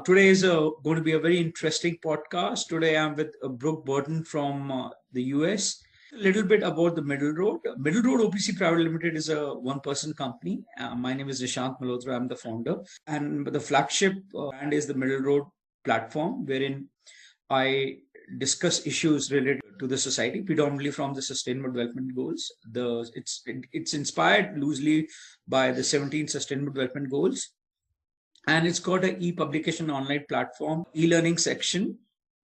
Today is going to be a very interesting podcast. Today I'm with Brooke Burton from the US. A little bit about the Middle Road. Middle Road OPC Private Limited is a one-person company. My name is Nishant Malhotra. I'm the founder. And the flagship brand is the Middle Road platform, wherein I discuss issues related to the society, predominantly from the Sustainable Development Goals. It's inspired loosely by the 17 Sustainable Development Goals, and it's got an e-publication online platform, e-learning section,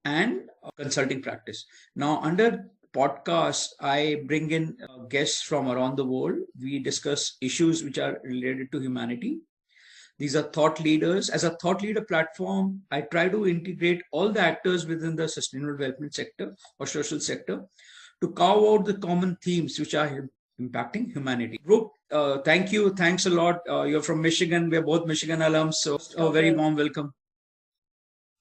and a consulting practice. Now, under podcasts, I bring in guests from around the world. We discuss issues which are related to humanity. These are thought leaders. As a thought leader platform, I try to integrate all the actors within the sustainable development sector or social sector to carve out the common themes which are impacting humanity. Brooke, thank you. Thanks a lot. You're from Michigan. We're both Michigan alums. So a very warm welcome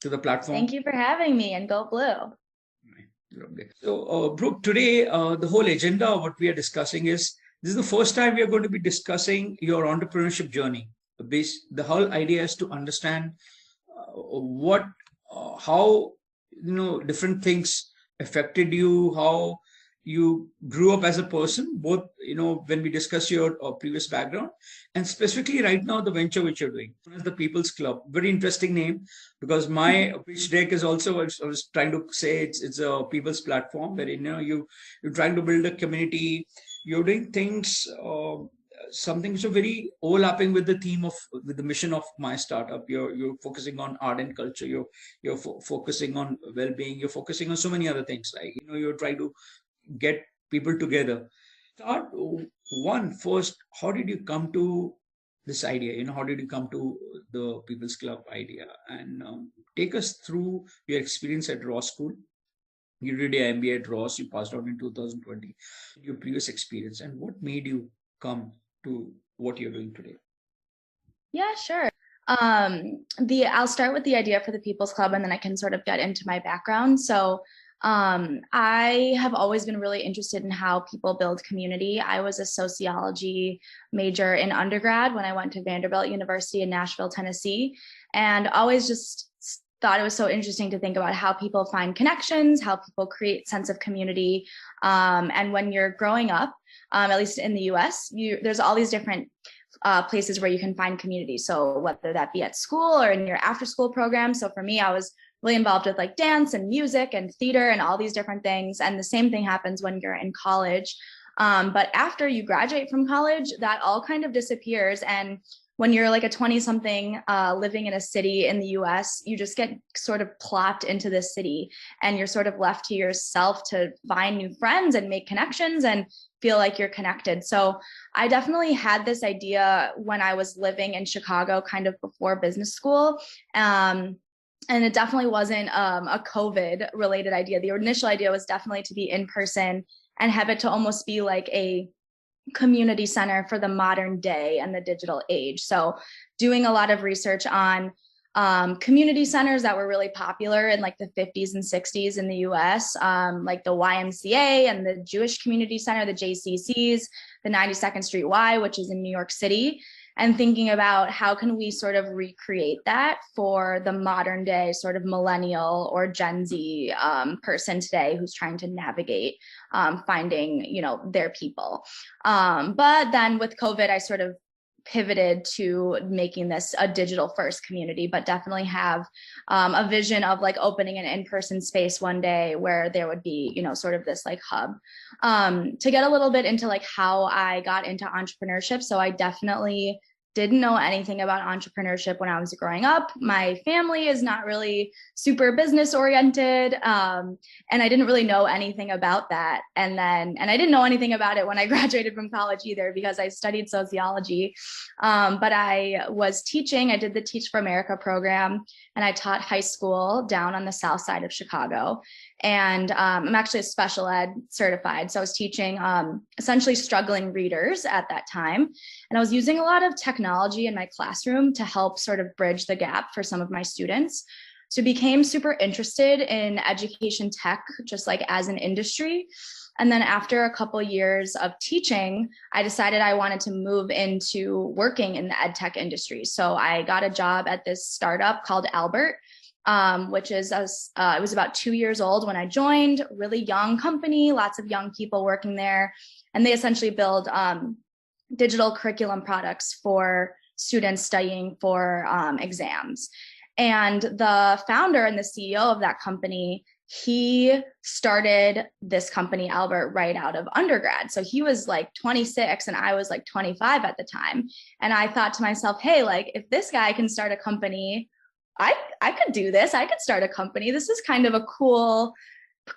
to the platform. Thank you for having me, and go blue. So, Brooke, today, the whole agenda of what we are discussing is, this is the first time we are going to be discussing your entrepreneurship journey. The whole idea is to understand how different things affected you, how you grew up as a person, both when we discuss your previous background, and specifically right now the venture which you're doing, the People's Club. Very interesting name, because my pitch deck is also, I was trying to say, it's a people's platform where you're trying to build a community, you're doing things. Something which are very overlapping with the mission of my startup. You're focusing on art and culture. You're focusing on well-being. You're focusing on so many other things. Like you're trying to get people together. Start one first. How did you come to this idea? How did you come to the People's Club idea? And take us through your experience at Ross School. You did your MBA at Ross. You passed out in 2020. Your previous experience and what made you come to what you're doing today? Yeah, sure. I'll start with the idea for the People's Club, and then I can sort of get into my background. So I have always been really interested in how people build community. I was a sociology major in undergrad when I went to Vanderbilt University in Nashville, Tennessee, and always just thought it was so interesting to think about how people find connections, how people create sense of community. And when you're growing up, at least in the US, there's all these different places where you can find community. So whether that be at school or in your after school program. So for me, I was really involved with like dance and music and theater and all these different things. And the same thing happens when you're in college. But after you graduate from college, that all kind of disappears. And when you're like a 20-something living in a city in the US, you just get sort of plopped into this city and you're sort of left to yourself to find new friends and make connections and feel like you're connected. So I definitely had this idea when I was living in Chicago, kind of before business school. And it definitely wasn't a COVID related idea. The initial idea was definitely to be in person and have it to almost be like a community center for the modern day and the digital age. So doing a lot of research on community centers that were really popular in like the 50s and 60s in the US, like the YMCA and the Jewish Community Center, the JCCs, the 92nd Street Y, which is in New York City, and thinking about how can we sort of recreate that for the modern day sort of millennial or Gen Z person today who's trying to navigate finding, their people. But then with COVID, I sort of pivoted to making this a digital first community, but definitely have a vision of like opening an in-person space one day where there would be, sort of this like hub. To get a little bit into like how I got into entrepreneurship. So I definitely didn't know anything about entrepreneurship when I was growing up. My family is not really super business oriented. And I didn't really know anything about that. And I didn't know anything about it when I graduated from college either, because I studied sociology. But I was teaching, I did the Teach for America program, and I taught high school down on the south side of Chicago. And I'm actually a special ed certified. So I was teaching essentially struggling readers at that time. And I was using a lot of technology in my classroom to help sort of bridge the gap for some of my students. So I became super interested in education tech, just like as an industry. And then after a couple of years of teaching, I decided I wanted to move into working in the ed tech industry. So I got a job at this startup called Arbor, which is, it was about 2 years old when I joined, really young company, lots of young people working there. And they essentially build digital curriculum products for students studying for exams. And the founder and the CEO of that company, he started this company, Albert, right out of undergrad. So he was like 26 and I was like 25 at the time. And I thought to myself, hey, like if this guy can start a company, I could do this. I could start a company. This is kind of a cool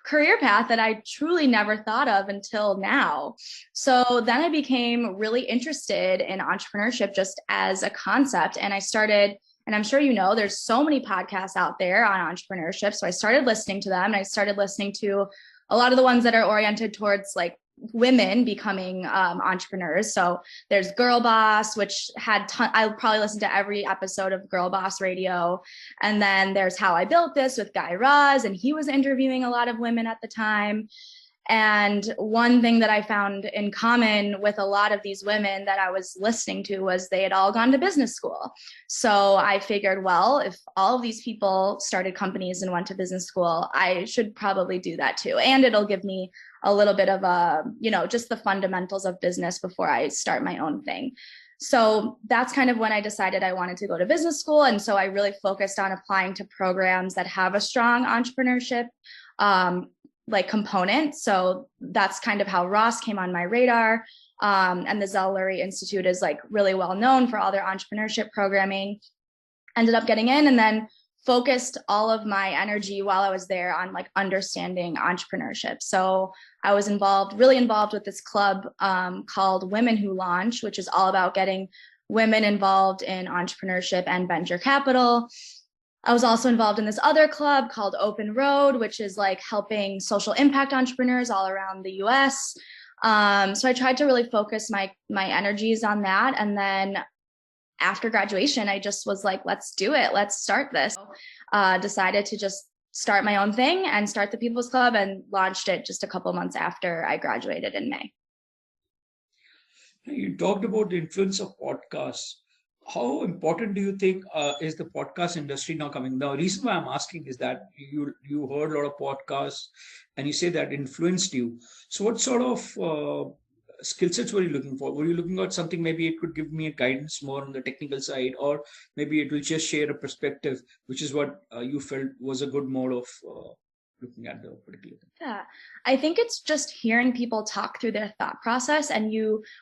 career path that I truly never thought of until now. So then I became really interested in entrepreneurship just as a concept. And I started, and I'm sure you know, there's so many podcasts out there on entrepreneurship. So I started listening to them, and I started listening to a lot of the ones that are oriented towards like women becoming entrepreneurs. So there's Girl Boss, which had I probably listened to every episode of Girl Boss Radio. And then there's How I Built This with Guy Raz, and he was interviewing a lot of women at the time. And one thing that I found in common with a lot of these women that I was listening to was they had all gone to business school. So I figured, well, if all of these people started companies and went to business school, I should probably do that too. And it'll give me a little bit of a, just the fundamentals of business before I start my own thing. So that's kind of when I decided I wanted to go to business school. And so I really focused on applying to programs that have a strong entrepreneurship like component. So that's kind of how Ross came on my radar. And the Zell Lurie Institute is like really well known for all their entrepreneurship programming. Ended up getting in, and then focused all of my energy while I was there on like understanding entrepreneurship. So I was really involved with this club called Women Who Launch, which is all about getting women involved in entrepreneurship and venture capital. I was also involved in this other club called Open Road, which is like helping social impact entrepreneurs all around the US. So I tried to really focus my energies on that. And then after graduation, I just was like, let's do it. Let's start this. Decided to just start my own thing and start the People's Club, and launched it just a couple months after I graduated in May. You talked about the influence of podcasts. How important do you think is the podcast industry now coming? The reason why I'm asking is that you heard a lot of podcasts and you say that influenced you. So what sort of skill sets were you looking for? Were you looking at something, maybe it could give me a guidance more on the technical side, or maybe it will just share a perspective, which is what you felt was a good mode of looking at the particular thing? Yeah, I think it's just hearing people talk through their thought process. And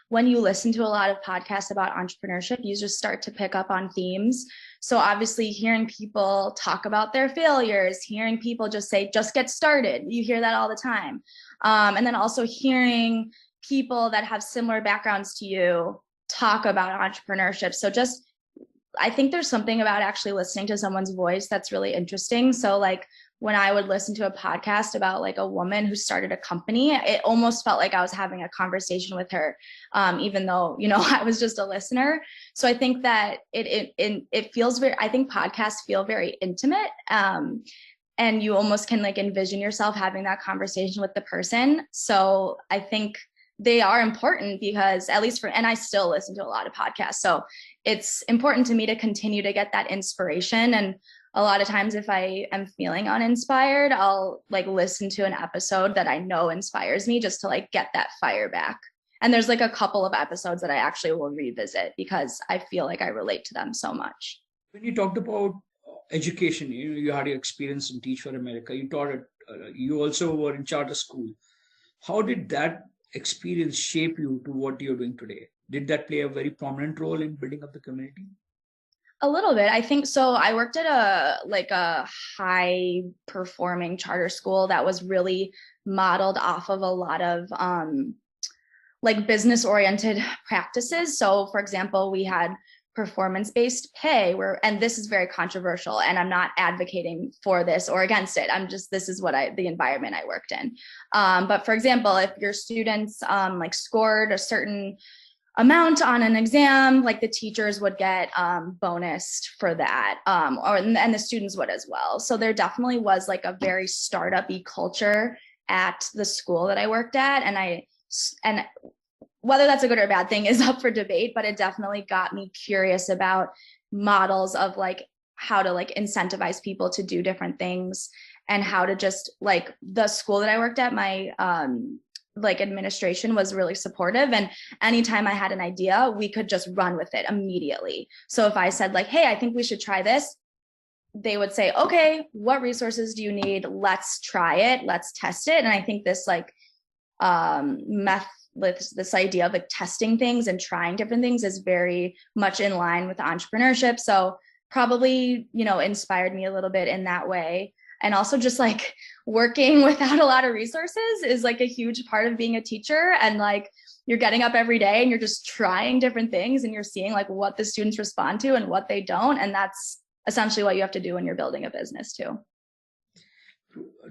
when you listen to a lot of podcasts about entrepreneurship, you just start to pick up on themes. So obviously hearing people talk about their failures, hearing people just say, just get started. You hear that all the time. And then also hearing people that have similar backgrounds to you talk about entrepreneurship. So I think there's something about actually listening to someone's voice that's really interesting. So like when I would listen to a podcast about like a woman who started a company, it almost felt like I was having a conversation with her, even though, I was just a listener. So I think that it feels I think podcasts feel very intimate. And you almost can like envision yourself having that conversation with the person. So I think they are important because and I still listen to a lot of podcasts. So it's important to me to continue to get that inspiration. And a lot of times if I am feeling uninspired, I'll like listen to an episode that I know inspires me just to like get that fire back. And there's like a couple of episodes that I actually will revisit because I feel like I relate to them so much. When you talked about education, you had your experience in Teach for America. You taught it. You also were in charter school. How did that experience shape you to what you're doing today? Did that play a very prominent role in building up the community? A little bit. I think so. I worked at a high performing charter school that was really modeled off of a lot of like business oriented practices. So for example, we had performance-based pay and this is very controversial, and I'm not advocating for this or against it. This is the environment I worked in. But for example, if your students like scored a certain amount on an exam, like the teachers would get bonused for that, and the students would as well. So there definitely was like a very startup-y culture at the school that I worked at, and whether that's a good or a bad thing is up for debate, but it definitely got me curious about models of like how to like incentivize people to do different things, and how to just like the school that I worked at, my like administration was really supportive, and anytime I had an idea, we could just run with it immediately. So if I said like, hey, I think we should try this, they would say, okay, what resources do you need? Let's try it, let's test it. And I think this like this idea of like testing things and trying different things is very much in line with entrepreneurship. So probably, you know, inspired me a little bit in that way. And also just like working without a lot of resources is like a huge part of being a teacher. And like you're getting up every day and you're just trying different things, and you're seeing like what the students respond to and what they don't. And that's essentially what you have to do when you're building a business too.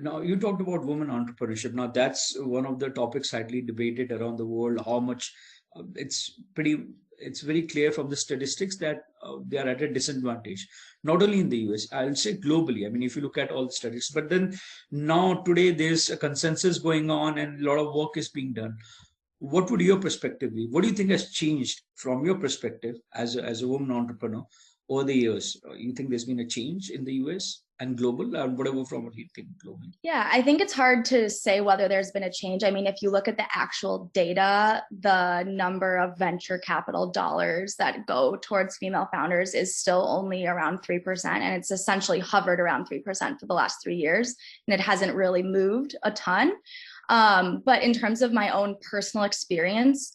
Now, you talked about women entrepreneurship. Now, that's one of the topics widely debated around the world. How much it's very clear from the statistics that they are at a disadvantage, not only in the US, I'll say globally. I mean, if you look at all the statistics, but then now today there's a consensus going on and a lot of work is being done. What would your perspective be? What do you think has changed from your perspective as a woman entrepreneur over the years? You think there's been a change in the US and global, or whatever from what you think globally? Yeah, I think it's hard to say whether there's been a change. I mean, if you look at the actual data, the number of venture capital dollars that go towards female founders is still only around 3%. And it's essentially hovered around 3% for the last 3 years. And it hasn't really moved a ton. But in terms of my own personal experience,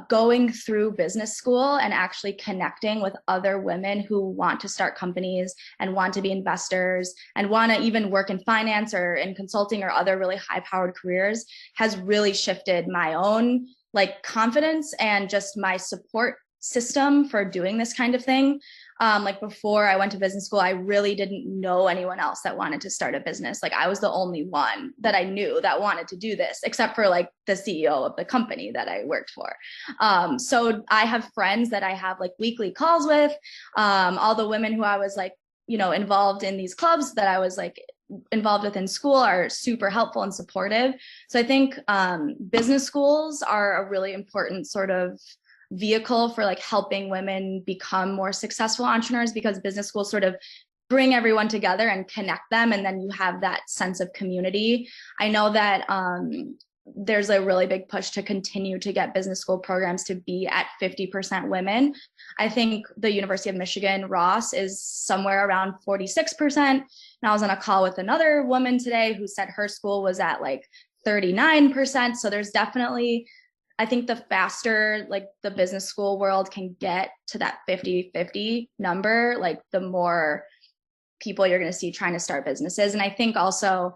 going through business school and actually connecting with other women who want to start companies and want to be investors and want to even work in finance or in consulting or other really high-powered careers has really shifted my own like confidence and just my support system for doing this kind of thing. Like before I went to business school, I really didn't know anyone else that wanted to start a business. Like I was the only one that I knew that wanted to do this, except for like the CEO of the company that I worked for. So I have friends that I have like weekly calls with. All the women who I was like, you know, involved in these clubs that I was like involved with in school are super helpful and supportive. So I think business schools are a really important sort of vehicle for like helping women become more successful entrepreneurs, because business schools sort of bring everyone together and connect them, and then you have that sense of community. I know that there's a really big push to continue to get business school programs to be at 50% women. I think the University of Michigan, Ross, is somewhere around 46%. And I was on a call with another woman today who said her school was at like 39%. So there's definitely, I think the faster like the business school world can get to that 50-50 number, like the more people you're going to see trying to start businesses. And I think also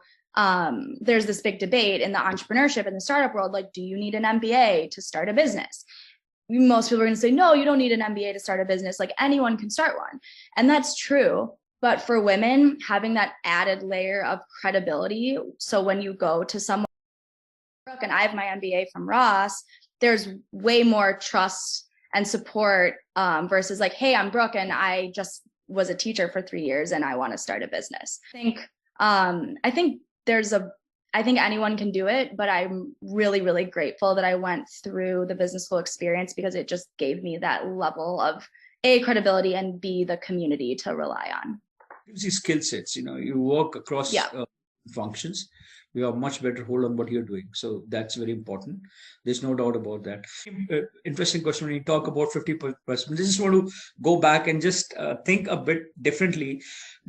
there's this big debate in the entrepreneurship and the startup world, like, do you need an MBA to start a business? Most people are going to say, no, you don't need an MBA to start a business. Like anyone can start one. And that's true. But for women, having that added layer of credibility. So when you go to someone, and I have my MBA from Ross, there's way more trust and support versus like, hey, I'm Brooke and I just was a teacher for 3 years and I want to start a business. I think anyone can do it, but I'm really, really grateful that I went through the business school experience, because it just gave me that level of A, credibility, and B, the community to rely on. Gives you skill sets, you know, you work across functions. You have much better hold on what you're doing. So that's very important. There's no doubt about that. Interesting question when you talk about 50%. I just want to go back and just think a bit differently.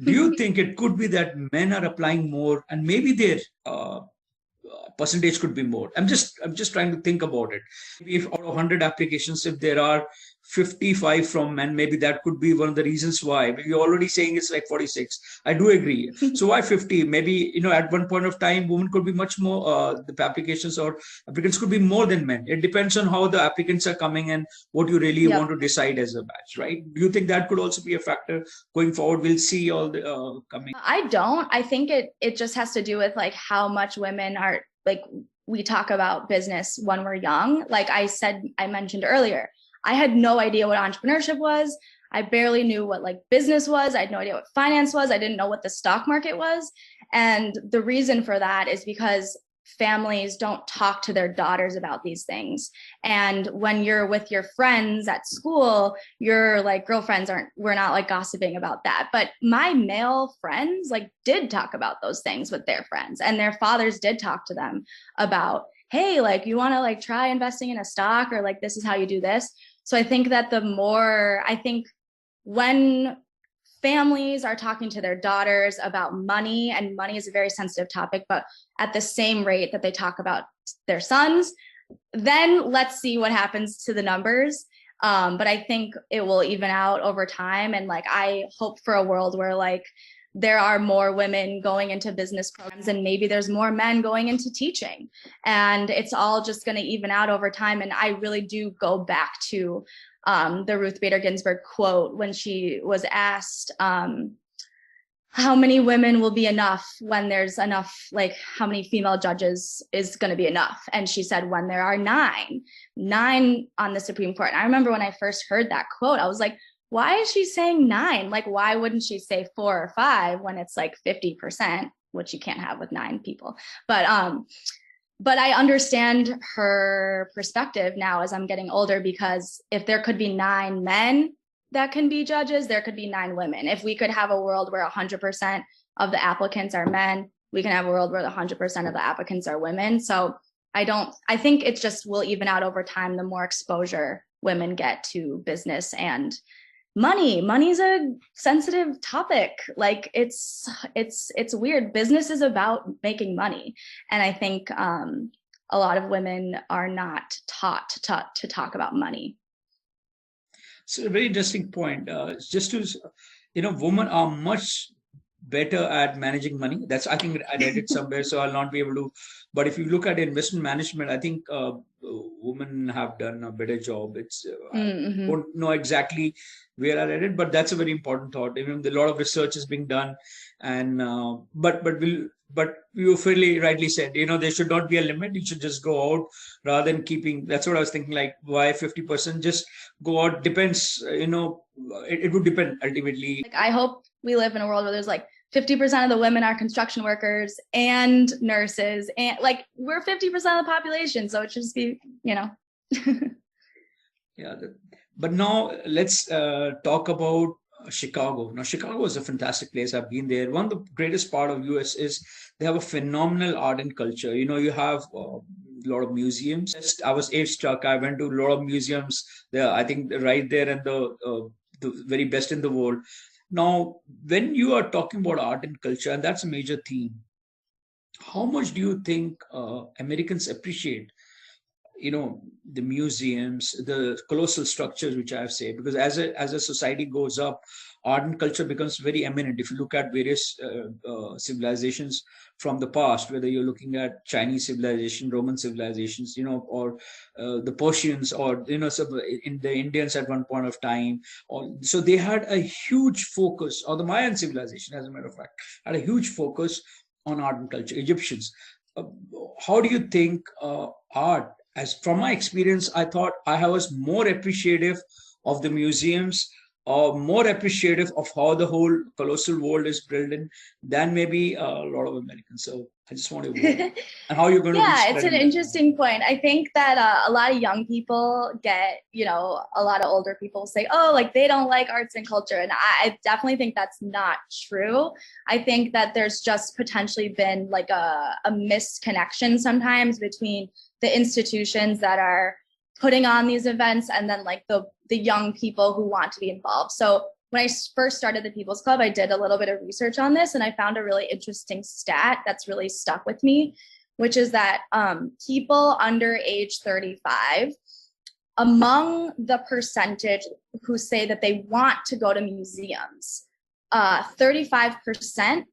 Do you think it could be that men are applying more and maybe their percentage could be more? I'm just trying to think about it. If out of 100 applications, if there are 55 from men, maybe that could be one of the reasons why. But you're already saying it's like 46. I do agree. So why 50? Maybe, you know, at one point of time, women could be much more, the applications or applicants could be more than men. It depends on how the applicants are coming and what you really want to decide as a batch, right? Do you think that could also be a factor going forward? We'll see all the coming. I don't. I think it just has to do with like how much women are, like, we talk about business when we're young. Like I mentioned earlier, I had no idea what entrepreneurship was. I barely knew what like business was. I had no idea what finance was. I didn't know what the stock market was. And the reason for that is because families don't talk to their daughters about these things. And when you're with your friends at school, your like girlfriends we're not like gossiping about that. But my male friends like did talk about those things with their friends, and their fathers did talk to them about, hey, like you want to like try investing in a stock, or like this is how you do this. So I think that when families are talking to their daughters about money, and money is a very sensitive topic, but at the same rate that they talk about their sons, then let's see what happens to the numbers. But I think it will even out over time. And like, I hope for a world where like there are more women going into business programs, and maybe there's more men going into teaching, and it's all just going to even out over time. And I really do go back to the Ruth Bader Ginsburg quote when she was asked, how many women will be enough when there's enough, like how many female judges is going to be enough? And she said, when there are nine on the Supreme Court. And I remember when I first heard that quote, I was like, why is she saying 9? Like, why wouldn't she say 4 or 5 when it's like 50%, which you can't have with 9 people? But I understand her perspective now as I'm getting older, because if there could be 9 men that can be judges, there could be 9 women. If we could have a world where 100% of the applicants are men, we can have a world where 100% of the applicants are women. So I think it just will even out over time the more exposure women get to business and money. Money's a sensitive topic. Like it's weird. Business is about making money. And I think a lot of women are not taught to talk about money. So a very interesting point. Just to, women are much better at managing money. That's, I think I read it somewhere, so I'll not be able to. But if you look at investment management, I think women have done a better job. I don't know exactly where I read it, but that's a very important thought. Even a lot of research is being done, and but you fairly rightly said, there should not be a limit. You should just go out rather than keeping. That's what I was thinking. Like, why 50%? Just go out. Depends. It would depend ultimately. Like, I hope we live in a world where there's like 50% of the women are construction workers and nurses, and like we're 50% of the population. So it should just be, Yeah. But now let's talk about Chicago. Now, Chicago is a fantastic place. I've been there. One of the greatest part of US is they have a phenomenal art and culture. You have a lot of museums. I was awestruck. I went to a lot of museums there. I think right there, and the very best in the world. Now, when you are talking about art and culture, and that's a major theme, how much do you think Americans appreciate the museums, the colossal structures, which I've said? Because as a society goes up, art and culture becomes very eminent. If you look at various civilizations from the past, whether you're looking at Chinese civilization, Roman civilizations, or the Persians, or in the Indians at one point of time, so they had a huge focus, or the Mayan civilization, as a matter of fact, had a huge focus on art and culture. Egyptians. How do you think art? As from my experience, I thought I was more appreciative of the museums, or more appreciative of how the whole colossal world is built in, than maybe a lot of Americans. So I just want to know and how you're going to. Yeah, it's an interesting point. I think that a lot of young people get, a lot of older people say, oh, like they don't like arts and culture. And I definitely think that's not true. I think that there's just potentially been like a misconnection sometimes between the institutions that are putting on these events and then like the young people who want to be involved. So when I first started the People's Club, I did a little bit of research on this, and I found a really interesting stat that's really stuck with me, which is that people under age 35, among the percentage who say that they want to go to museums, 35%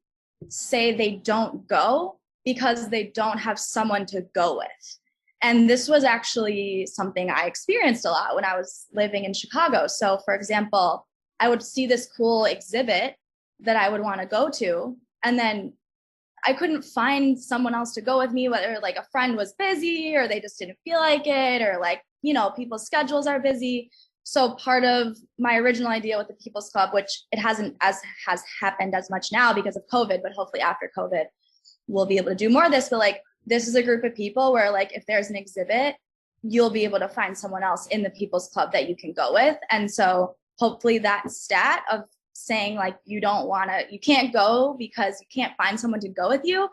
say they don't go because they don't have someone to go with. And this was actually something I experienced a lot when I was living in Chicago. So for example, I would see this cool exhibit that I would want to go to, and then I couldn't find someone else to go with me, whether like a friend was busy or they just didn't feel like it, or like, people's schedules are busy. So part of my original idea with the People's Club, which it hasn't has happened as much now because of COVID, but hopefully after COVID, we'll be able to do more of this. But like, this is a group of people where like, if there's an exhibit, you'll be able to find someone else in the People's Club that you can go with. And so hopefully that stat of saying like, you can't go because you can't find someone to go with you,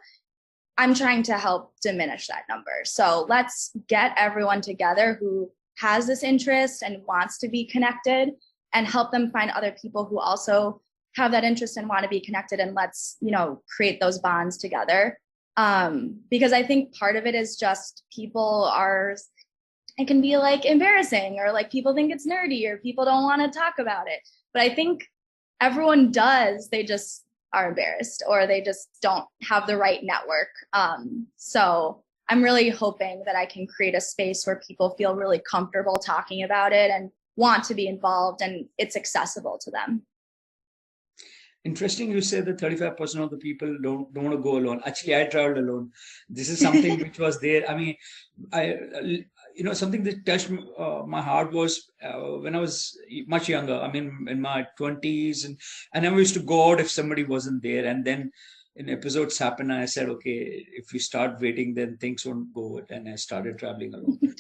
I'm trying to help diminish that number. So let's get everyone together who has this interest and wants to be connected, and help them find other people who also have that interest and want to be connected. And let's, create those bonds together. Because I think part of it is just it can be like embarrassing, or like people think it's nerdy, or people don't want to talk about it. But I think everyone does, they just are embarrassed, or they just don't have the right network. So I'm really hoping that I can create a space where people feel really comfortable talking about it and want to be involved, and it's accessible to them. Interesting, you say that 35% of the people don't want to go alone. Actually, I traveled alone. This is something which was there. I mean, something that touched my heart was when I was much younger. I mean, in my 20s, and I used to go out if somebody wasn't there. And then in episodes happen, and I said, okay, if we start waiting, then things won't go. And I started traveling alone.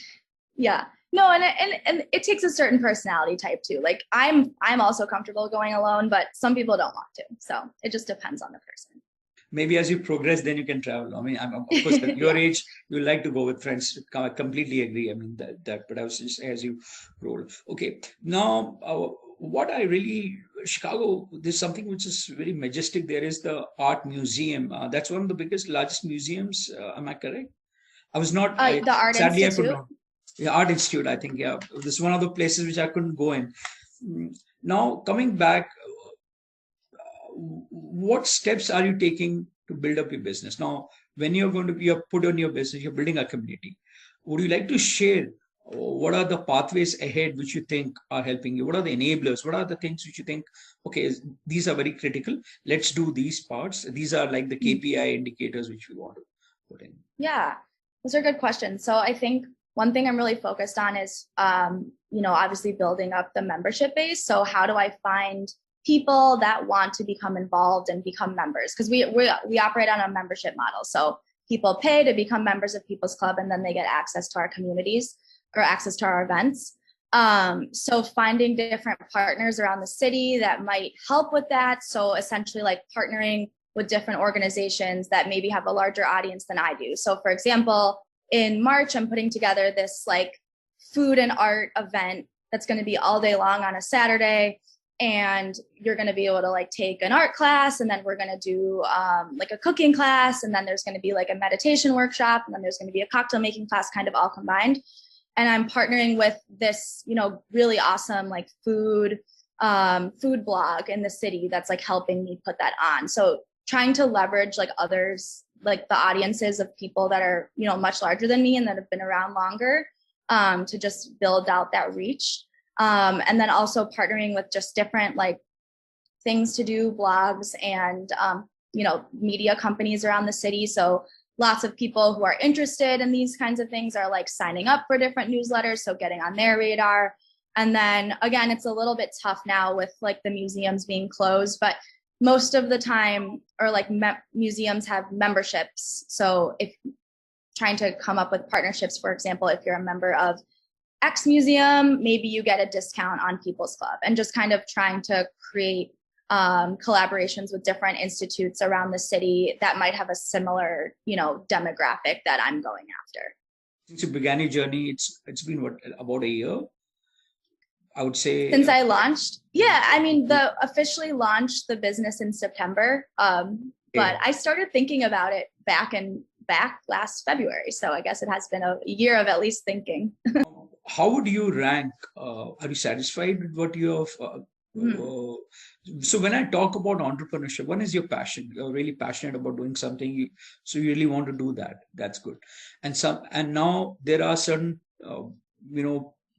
Yeah. No, and it takes a certain personality type too. Like I'm also comfortable going alone, but some people don't want to. So it just depends on the person. Maybe as you progress, then you can travel. I mean, of course, at your age, you like to go with friends. I completely agree. I mean, that, but I was just as you roll. Okay. Now, what I really, Chicago, there's something which is very majestic. There is the art museum. That's one of the biggest, largest museums. Am I correct? I was not, the Art sadly, Institute. I could not. Yeah, Art Institute, I think. Yeah, this is one of the places which I couldn't go in. Now, coming back, what steps are you taking to build up your business? Now, when you're put on your business, you're building a community. Would you like to share what are the pathways ahead which you think are helping you? What are the enablers? What are the things which you think, okay, these are very critical. Let's do these parts. These are like the KPI indicators which we want to put in. Yeah, those are good questions. So I think one thing I'm really focused on is, obviously building up the membership base. So how do I find people that want to become involved and become members? Because we operate on a membership model. So people pay to become members of People's Club, and then they get access to our communities or access to our events. So finding different partners around the city that might help with that. So essentially like partnering with different organizations that maybe have a larger audience than I do. So for example, in March, I'm putting together this like food and art event that's going to be all day long on a Saturday. And you're going to be able to like take an art class, and then we're going to do like a cooking class. And then there's going to be like a meditation workshop. And then there's going to be a cocktail making class, kind of all combined. And I'm partnering with this, really awesome like food blog in the city that's like helping me put that on. So trying to leverage like others, like the audiences of people that are, much larger than me and that have been around longer, to just build out that reach. And then also partnering with just different like things to do, blogs and, media companies around the city. So lots of people who are interested in these kinds of things are like signing up for different newsletters. So getting on their radar. And then again, it's a little bit tough now with like the museums being closed, but most of the time, or like museums have memberships. So if trying to come up with partnerships, for example, if you're a member of X museum, maybe you get a discount on People's Club, and just kind of trying to create collaborations with different institutes around the city that might have a similar, demographic that I'm going after. Since you began your journey, it's been what, about a year? I would say since I launched. Yeah, I mean, officially launched the business in September, but I started thinking about it back last February. So I guess it has been a year of at least thinking. How would you rank? Are you satisfied with what you have? So when I talk about entrepreneurship, one is your passion. You're really passionate about doing something, so you really want to do that. That's good. And now there are certain,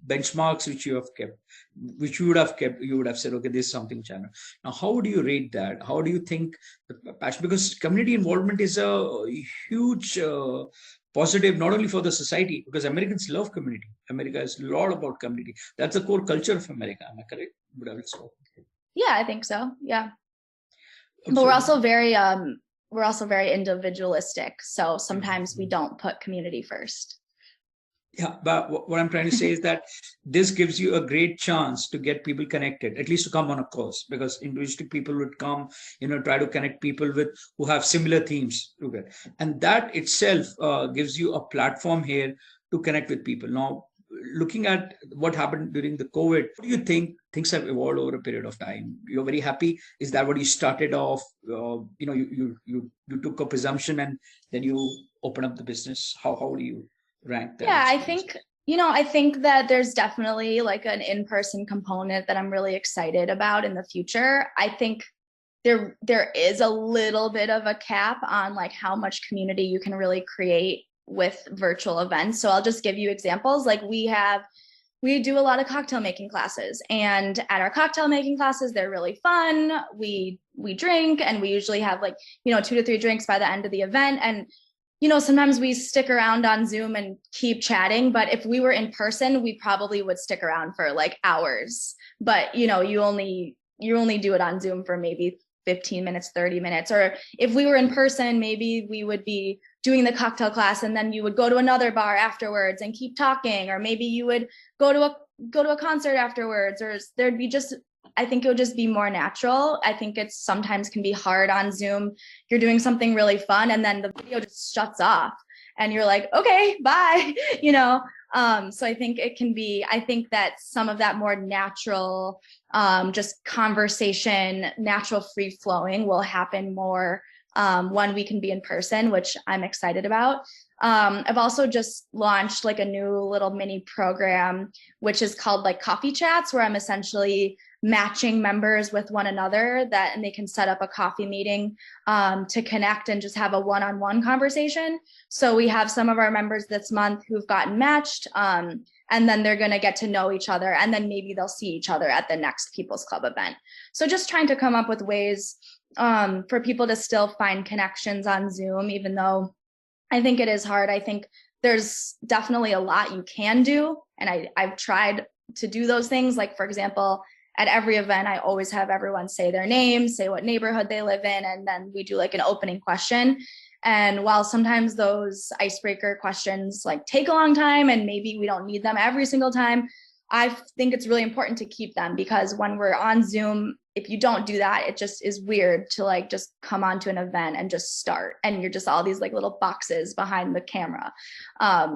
benchmarks which you have kept, which you would have kept, you would have said, okay, this is something which I know. Now, how would you rate that? How do you think the passion, because community involvement is a huge positive, not only for the society, because Americans love community. America is a lot about community. That's the core culture of America. Am I correct? Would I will stop. Yeah, I think so. Yeah. But Absolutely. we're also very individualistic. So sometimes we don't put community first. Yeah, but what I'm trying to say is that this gives you a great chance to get people connected, at least to come on a course, because individualistic people would come, try to connect people with who have similar themes together, and that itself gives you a platform here to connect with people. Now, looking at what happened during the COVID, what do you think things have evolved over a period of time? You're very happy. Is that what you started off? You took a presumption and then you open up the business. How do you rank that Yeah, experience? I think that there's definitely like an in-person component that I'm really excited about in the future. I think there is a little bit of a cap on like how much community you can really create with virtual events. So I'll just give you examples. Like we do a lot of cocktail making classes, and at our cocktail making classes, they're really fun. We drink, and we usually have like, 2 to 3 drinks by the end of the event. And sometimes we stick around on Zoom and keep chatting, but if we were in person, we probably would stick around for like hours. But you only do it on Zoom for maybe 15 minutes, 30 minutes. Or if we were in person, maybe we would be doing the cocktail class and then you would go to another bar afterwards and keep talking, or maybe you would go to a concert afterwards, or there'd be just, I think it would just be more natural. I think it's sometimes can be hard on Zoom. You're doing something really fun and then the video just shuts off and you're like, okay, bye, so I think that some of that more natural, just conversation, natural free flowing will happen more when we can be in person, which I'm excited about. I've also just launched like a new little mini program, which is called like coffee chats, where I'm essentially matching members with one another and they can set up a coffee meeting to connect and just have a one-on-one conversation. So we have some of our members this month who've gotten matched, and then they're going to get to know each other, and then maybe they'll see each other at the next People's Club event. So just trying to come up with ways for people to still find connections on Zoom, even though I think it is hard. I think there's definitely a lot you can do, and I've tried to do those things. Like, for example, at every event, I always have everyone say their name, say what neighborhood they live in, and then we do like an opening question. And while sometimes those icebreaker questions like take a long time and maybe we don't need them every single time, I think it's really important to keep them, because when we're on Zoom, if you don't do that, it just is weird to like just come onto an event and just start, and you're just all these like little boxes behind the camera.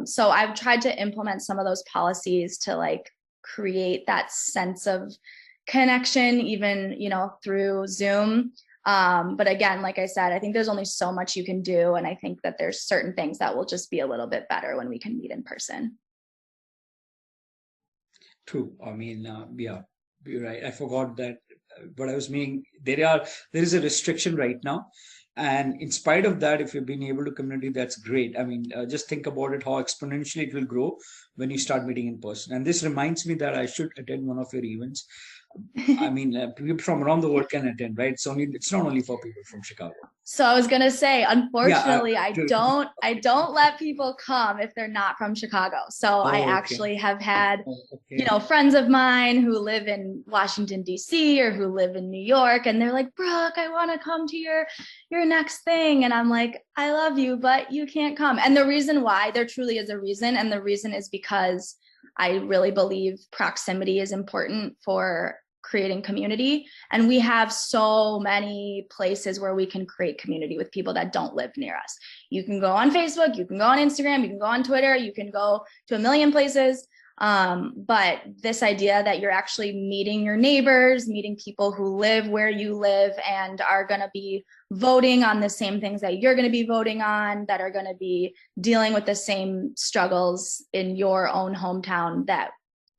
So I've tried to implement some of those policies to like create that sense of connection, even, through Zoom. But again, like I said, I think there's only so much you can do. And I think that there's certain things that will just be a little bit better when we can meet in person. True. I mean, yeah, you're right. I forgot that what I was meaning. There is a restriction right now, and in spite of that, if you've been able to communicate, that's great. I mean, just think about it, how exponentially it will grow when you start meeting in person. And this reminds me that I should attend one of your events. I mean, people from around the world can attend, right? It's not only for people from Chicago. So I was going to say, unfortunately, Yeah, I don't let people come if they're not from Chicago. So I oh, okay. actually have had, Okay. friends of mine who live in Washington, D.C. or who live in New York. And they're like, Brooke, I want to come to your next thing. And I'm like, I love you, but you can't come. And the reason why, there truly is a reason. And the reason is because I really believe proximity is important for creating community. And we have so many places where we can create community with people that don't live near us. You can go on Facebook, you can go on Instagram, you can go on Twitter, you can go to a million places. But this idea that you're actually meeting your neighbors, meeting people who live where you live and are going to be voting on the same things that you're going to be voting on, that are going to be dealing with the same struggles in your own hometown that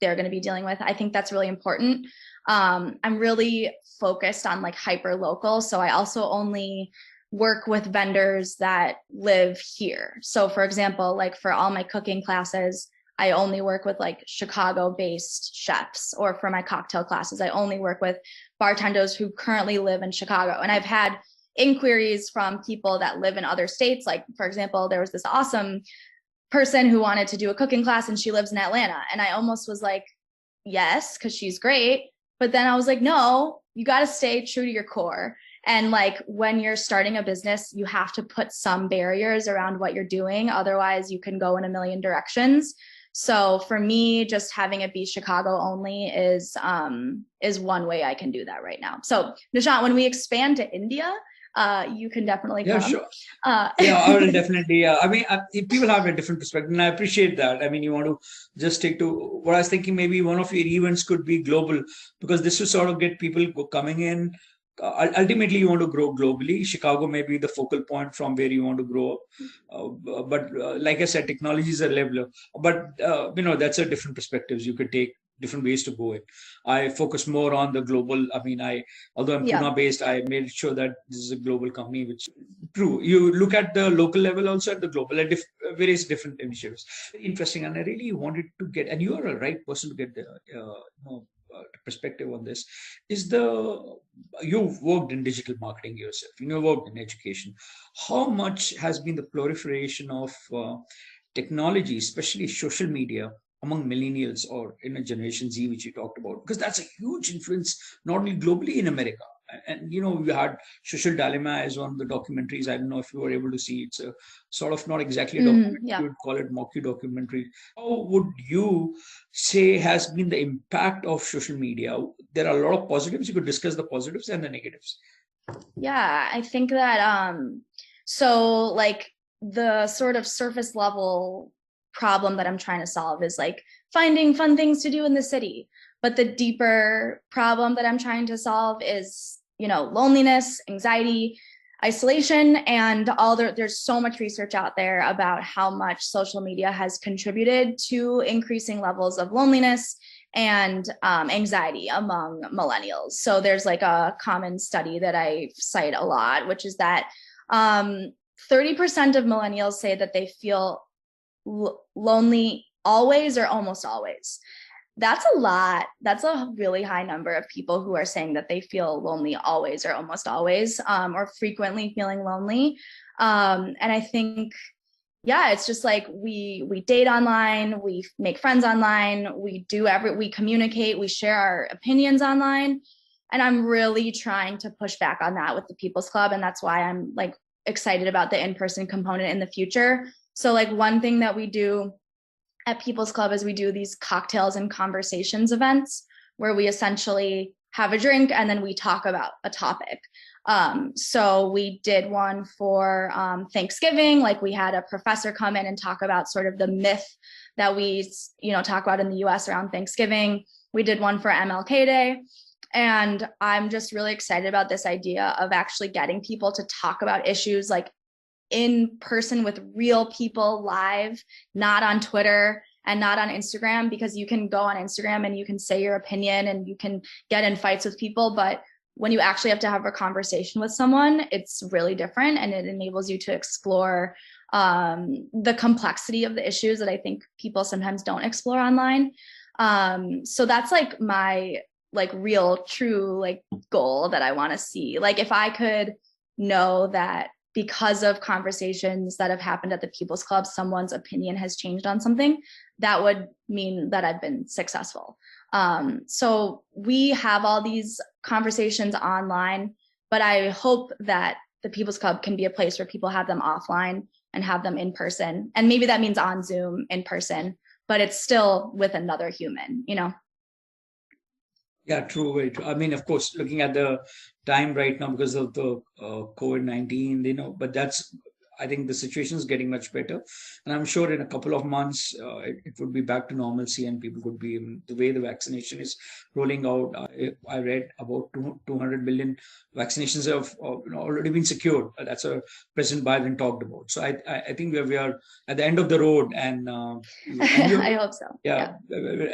they're going to be dealing with. I think that's really important. I'm really focused on like hyper local. So I also only work with vendors that live here. So for example, like for all my cooking classes, I only work with like Chicago-based chefs, or for my cocktail classes, I only work with bartenders who currently live in Chicago. And I've had inquiries from people that live in other states. Like, for example, there was this awesome person who wanted to do a cooking class and she lives in Atlanta. And I almost was like, yes, because she's great. But then I was like, no, you got to stay true to your core. And like when you're starting a business, you have to put some barriers around what you're doing. Otherwise, you can go in a million directions. So for me, just having it be Chicago only is one way I can do that right now. So Nishant, when we expand to India, you can definitely come. Yeah, sure. I will definitely. I mean, people have a different perspective, and I appreciate that. I mean, you want to just stick to what I was thinking. Maybe one of your events could be global, because this will sort of get people coming in. Ultimately, you want to grow globally. Chicago may be the focal point from where you want to grow. But like I said, technology is a leveler. But that's a different perspectives. You could take different ways to go in. I focus more on the global. I mean, although I'm Pune based, I made sure that this is a global company. Which true, you look at the local level also at the global, at various different initiatives. Interesting, and I really wanted to get, and you are a right person to get the perspective on this. You've worked in digital marketing yourself, you've worked in education. How much has been the proliferation of technology, especially social media, among millennials or in a Generation Z, which you talked about? Because that's a huge influence, not only globally in America. And we had Social Dilemma as one of the documentaries. I don't know if you were able to see. It's a sort of not exactly a documentary. You would call it mockumentary. How would you say has been the impact of social media? There are a lot of positives. You could discuss the positives and the negatives. Yeah, I think that so like the sort of surface level problem that I'm trying to solve is like finding fun things to do in the city. But the deeper problem that I'm trying to solve is, loneliness, anxiety, isolation, and there's so much research out there about how much social media has contributed to increasing levels of loneliness and anxiety among millennials. So there's like a common study that I cite a lot, which is that 30% of millennials say that they feel lonely always or almost always. That's a lot. That's a really high number of people who are saying that they feel lonely always or almost always, or frequently feeling lonely. And I think, it's just like we date online, we make friends online, we communicate, we share our opinions online. And I'm really trying to push back on that with the People's Club. And that's why I'm like excited about the in-person component in the future. So like one thing that we do at People's Club is we do these cocktails and conversations events where we essentially have a drink and then we talk about a topic. So we did one for Thanksgiving. Like we had a professor come in and talk about sort of the myth that we, talk about in the US around Thanksgiving. We did one for MLK Day. And I'm just really excited about this idea of actually getting people to talk about issues like in person with real people live, not on Twitter and not on Instagram, because you can go on Instagram and you can say your opinion and you can get in fights with people. But when you actually have to have a conversation with someone, it's really different. And it enables you to explore the complexity of the issues that I think people sometimes don't explore online. So that's like my real true goal that I want to see. Like if I could know that because of conversations that have happened at the People's Club, someone's opinion has changed on something, that would mean that I've been successful. So we have all these conversations online, but I hope that the People's Club can be a place where people have them offline and have them in person. And maybe that means on Zoom in person, but it's still with another human, Yeah, true, very true. I mean, of course, looking at the time right now because of the COVID-19, but I think the situation is getting much better. And I'm sure in a couple of months, it would be back to normalcy and people could be, the way the vaccination is rolling out. I read about 200 million vaccinations have already been secured. That's what President Biden talked about. So I think we are at the end of the road and I hope so. Yeah,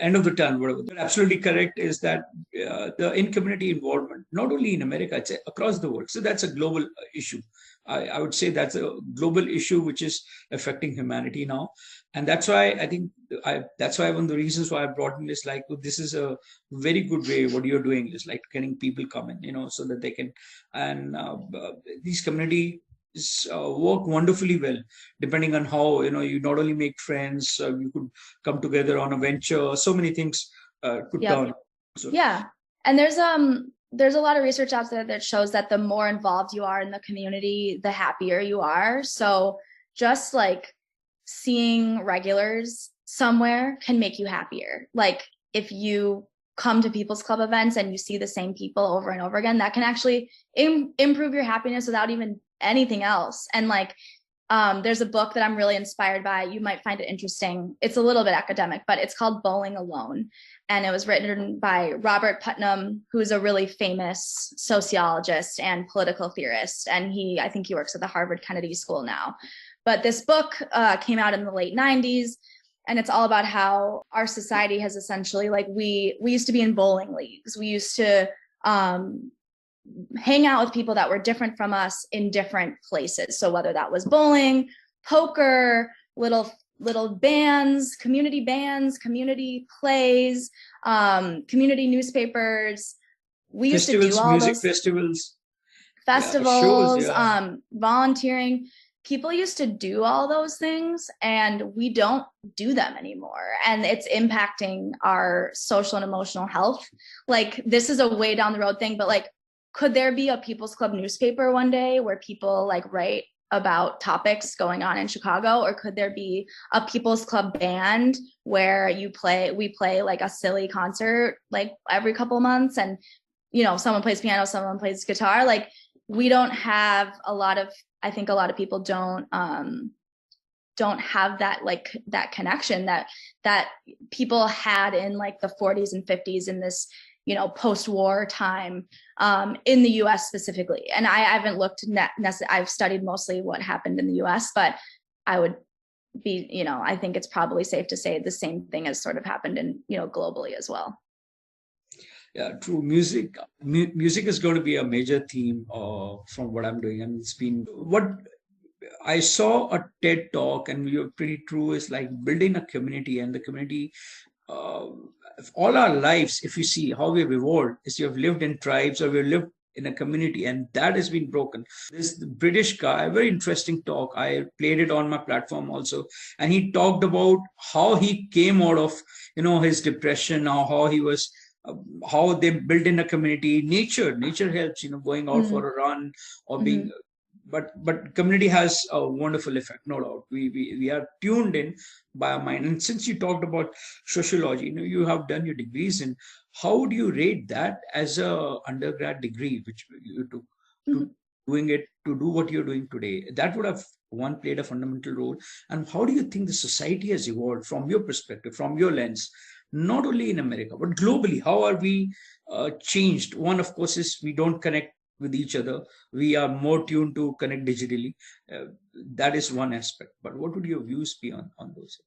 end of the tunnel, whatever. But absolutely correct is that the in-community involvement, not only in America, it's across the world. So that's a global issue. I would say that's a global issue which is affecting humanity now. And that's why I think that's why one of the reasons why I brought in is like, this is a very good way. What you're doing is like getting people come in, so that they can, and these communities work wonderfully well, depending on how, you not only make friends, you could come together on a venture, so many things could Yep. turn. So, Yeah. And there's a lot of research out there that shows that the more involved you are in the community, the happier you are. So just like seeing regulars somewhere can make you happier. Like if you come to People's Club events and you see the same people over and over again, that can actually improve your happiness without even anything else. And like there's a book that I'm really inspired by. You might find it interesting. It's a little bit academic, but it's called Bowling Alone. And it was written by Robert Putnam, who's a really famous sociologist and political theorist. And I think he works at the Harvard Kennedy School now. But this book came out in the late 90s. And it's all about how our society has essentially, like, we used to be in bowling leagues. We used to hang out with people that were different from us in different places. So whether that was bowling, poker, little bands, community plays, community newspapers. We used to do all music those festivals, festivals, shows, volunteering. People used to do all those things and we don't do them anymore. And it's impacting our social and emotional health. Like this is a way down the road thing, but like, could there be a People's Club newspaper one day where people like write about topics going on in Chicago? Or could there be a People's Club band where we play like a silly concert like every couple months, and someone plays piano, someone plays guitar? Like we don't have I think a lot of people don't have that, like that connection that people had in like the 40s and 50s in this post-war time in the US specifically. And I haven't looked I've studied mostly what happened in the US, but I would be, I think it's probably safe to say the same thing has sort of happened in, globally as well. Yeah, true. Music is going to be a major theme from what I'm doing. And it's been what I saw a TED talk, and you're pretty true, is like building a community, and the community uh, all our lives, if you see how we've evolved, is you have lived in tribes or we've lived in a community, and that has been broken. This British guy, very interesting talk. I played it on my platform also, and he talked about how he came out of his depression, or how he was. How they built in a community. Nature helps. Going out for a run or being, but community has a wonderful effect, no doubt. We are tuned in by our mind. And since you talked about sociology, you have done your degrees in. How would you rate that as a undergrad degree, which you took to doing it to do what you're doing today? That would have played a fundamental role. And how do you think the society has evolved from your perspective, from your lens, not only in America but globally? How are we changed? One, of course, is we don't connect with each other. We are more tuned to connect digitally. That is one aspect. But what would your views be on those?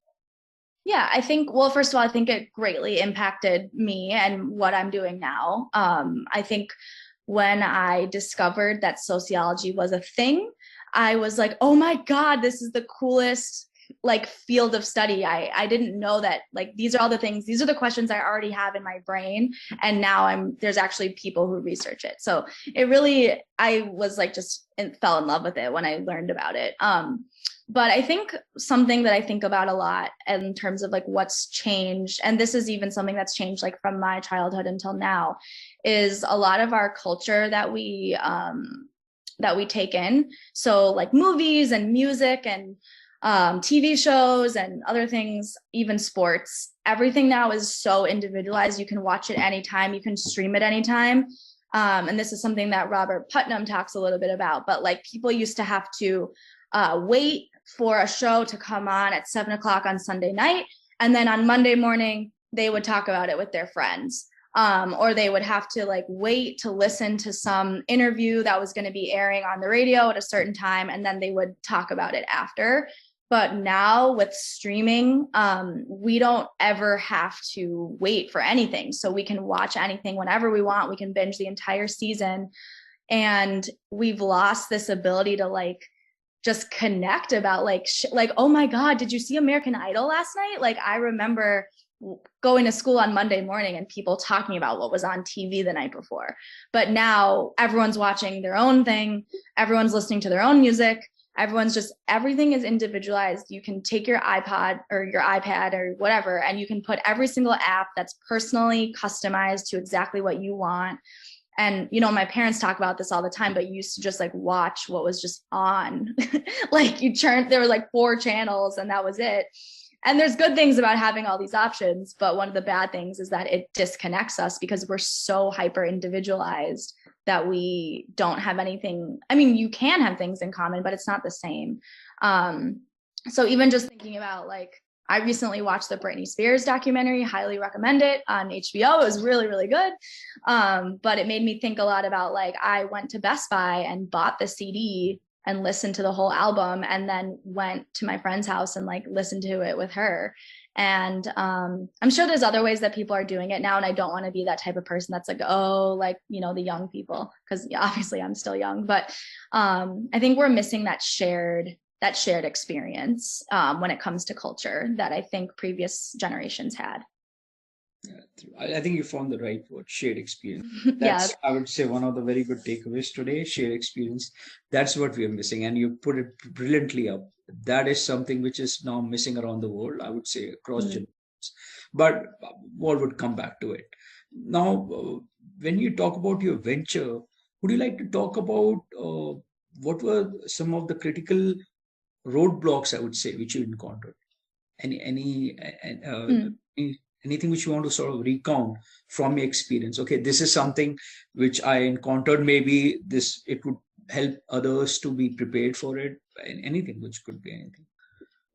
Yeah, I think, well, first of all, I think it greatly impacted me and what I'm doing now. I think when I discovered that sociology was a thing, I was like, oh my God, this is the coolest like field of study. I didn't know that, like, these are all the things, these are the questions I already have in my brain. And now there's actually people who research it. So I was like, fell in love with it when I learned about it. But I think something that I think about a lot in terms of like what's changed, and this is even something that's changed like from my childhood until now, is a lot of our culture that we take in. So like movies and music and TV shows and other things, even sports, everything now is so individualized. You can watch it anytime, you can stream it anytime. And this is something that Robert Putnam talks a little bit about, but like people used to have to wait for a show to come on at 7:00 on Sunday night. And then on Monday morning, they would talk about it with their friends. Or they would have to like wait to listen to some interview that was going to be airing on the radio at a certain time. And then they would talk about it after. But now with streaming, we don't ever have to wait for anything. So we can watch anything whenever we want. We can binge the entire season And we've lost this ability to like just connect about like like, oh my God, did you see American Idol last night? Like I remember going to school on Monday morning and people talking about what was on TV the night before. But now everyone's watching their own thing. Everyone's listening to their own music. Everyone's just, everything is individualized. You can take your iPod or your iPad or whatever, and you can put every single app that's personally customized to exactly what you want. And, you know, my parents talk about this all the time, but you used to just like watch what was just on. Like you turned, there were like 4 channels and that was it. And there's good things about having all these options, but one of the bad things is that it disconnects us because we're so hyper individualized that we don't have anything. I mean, you can have things in common, but it's not the same. So even just thinking about like, I recently watched the Britney Spears documentary, highly recommend it on HBO. It was really, really good. But it made me think a lot about like, I went to Best Buy and bought the CD and listened to the whole album and then went to my friend's house and like listened to it with her. And I'm sure there's other ways that people are doing it now. And I don't want to be that type of person that's like, oh, like, you know, the young people, because obviously I'm still young, but I think we're missing that shared experience when it comes to culture that I think previous generations had. Yeah, I think you found the right word, shared experience. Yeah. That's, I would say, one of the very good takeaways today, shared experience. That's what we are missing. And you put it brilliantly up. That is something which is now missing around the world, I would say, across generations. But what would come back to it? Now, when you talk about your venture, would you like to talk about what were some of the critical roadblocks, I would say, which you encountered? Anything which you want to sort of recount from your experience? Okay, this is something which I encountered. Maybe this, it would help others to be prepared for it. Anything, which could be anything.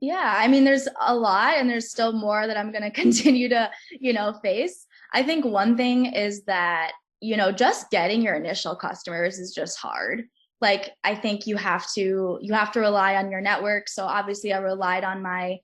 Yeah, I mean, there's a lot, and there's still more that I'm going to continue to, you know, face. I think one thing is that, you know, just getting your initial customers is just hard. Like, I think you have to rely on your network. So obviously I relied on my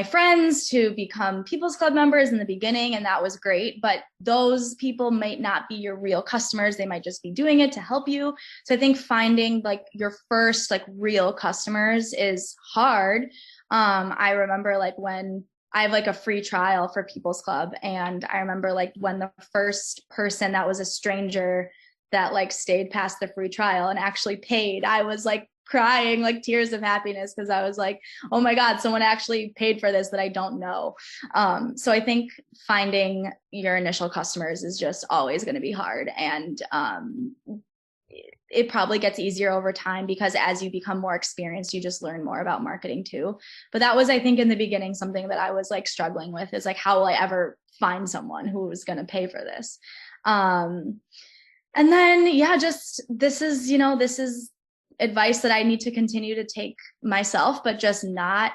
friends to become People's Club members in the beginning, and that was great. But those people might not be your real customers. They might just be doing it to help you. So I think finding like your first like real customers is hard. I remember like when I have like a free trial for People's Club, and I remember like when the first person that was a stranger that like stayed past the free trial and actually paid, I was like crying like tears of happiness because I was like, oh my God, someone actually paid for this that I don't know. So I think finding your initial customers is just always going to be hard. And it probably gets easier over time because as you become more experienced, you just learn more about marketing too. But that was, I think, in the beginning, something that I was like struggling with is like, how will I ever find someone who is going to pay for this? And then, yeah, just this is advice that I need to continue to take myself, but just not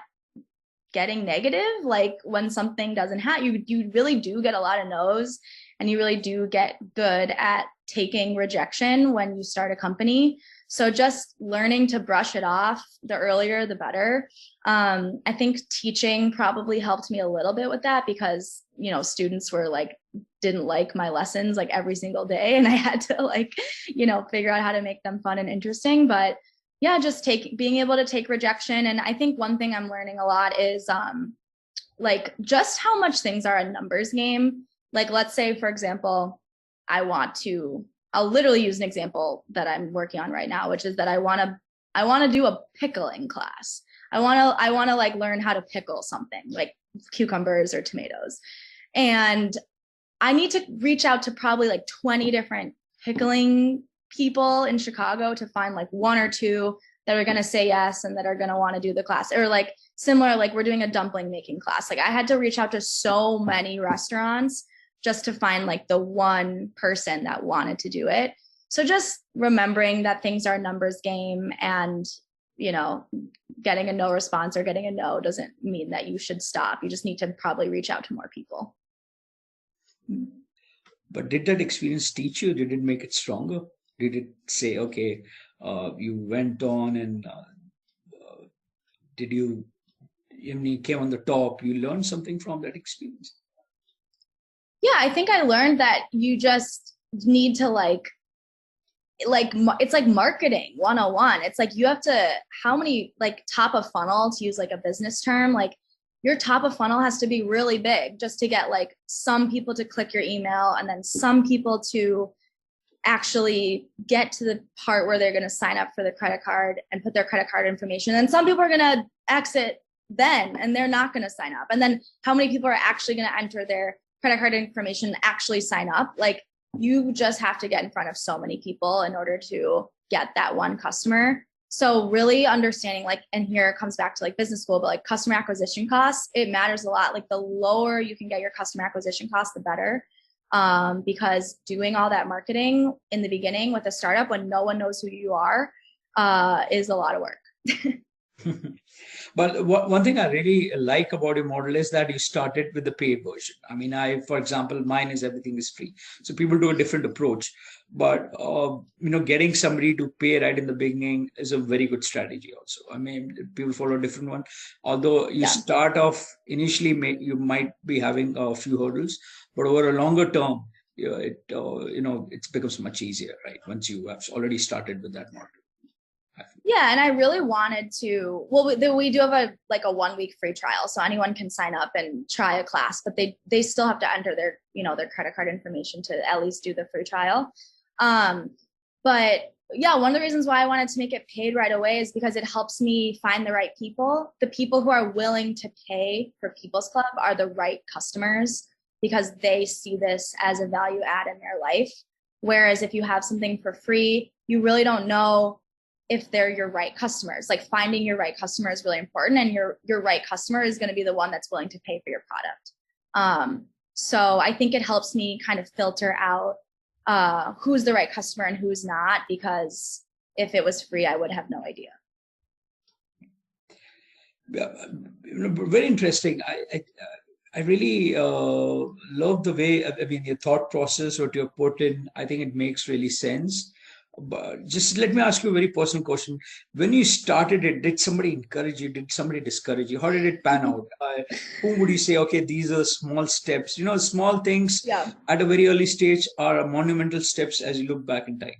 getting negative. Like when something doesn't happen, you really do get a lot of no's, and you really do get good at taking rejection when you start a company. So just learning to brush it off, the earlier, the better. I think teaching probably helped me a little bit with that because, you know, students were like, didn't like my lessons like every single day. And I had to like, you know, figure out how to make them fun and interesting. But yeah, just being able to take rejection. And I think one thing I'm learning a lot is like just how much things are a numbers game. Like, let's say, for example, I'll literally use an example that I'm working on right now, which is that I want to do a pickling class. I want to like learn how to pickle something like cucumbers or tomatoes. And I need to reach out to probably like 20 different pickling people in Chicago to find like 1 or 2 that are going to say yes and that are going to want to do the class. Or like similar, like we're doing a dumpling making class. Like I had to reach out to so many restaurants just to find like the one person that wanted to do it. So just remembering that things are a numbers game, and, you know, getting a no response or getting a no doesn't mean that you should stop. You just need to probably reach out to more people. But did that experience teach you? Did it make it stronger? Did it say, okay, you went on and did you, when you came on the top, you learned something from that experience? Yeah, I think I learned that you just need to like it's like marketing 101. It's like you have to, how many, like top of funnel, to use like a business term, like your top of funnel has to be really big just to get like some people to click your email, and then some people to actually get to the part where they're going to sign up for the credit card and put their credit card information. And some people are going to exit then, and they're not going to sign up. And then how many people are actually going to enter their credit card information and actually sign up? Like, you just have to get in front of so many people in order to get that one customer. So really understanding, like, and here it comes back to like business school, but like customer acquisition costs, it matters a lot. Like the lower you can get your customer acquisition costs, the better. Because doing all that marketing in the beginning with a startup when no one knows who you are is a lot of work. But one thing I really like about your model is that you started with the paid version. I mean, for example, mine is everything is free. So people do a different approach. But, getting somebody to pay right in the beginning is a very good strategy also. I mean, people follow a different one. Although you start off initially, you might be having a few hurdles, but over a longer term, it becomes much easier, right? Once you have already started with that model. Yeah, and I really wanted to. Well, we do have a 1 week free trial, so anyone can sign up and try a class, but they still have to enter their their credit card information to at least do the free trial. But yeah, one of the reasons why I wanted to make it paid right away is because it helps me find the right people. The people who are willing to pay for People's Club are the right customers because they see this as a value add in their life. Whereas if you have something for free, you really don't know if they're your right customers. Like finding your right customer is really important, and your right customer is going to be the one that's willing to pay for your product. So I think it helps me kind of filter out who's the right customer and who's not, because if it was free, I would have no idea. Yeah, very interesting. I really love the way, your thought process, what you put in. I think it makes really sense. But just let me ask you a very personal question. When you started it, did somebody encourage you? Did somebody discourage you? How did it pan out? Who would you say, okay, these are small steps? Small things at a very early stage are monumental steps as you look back in time.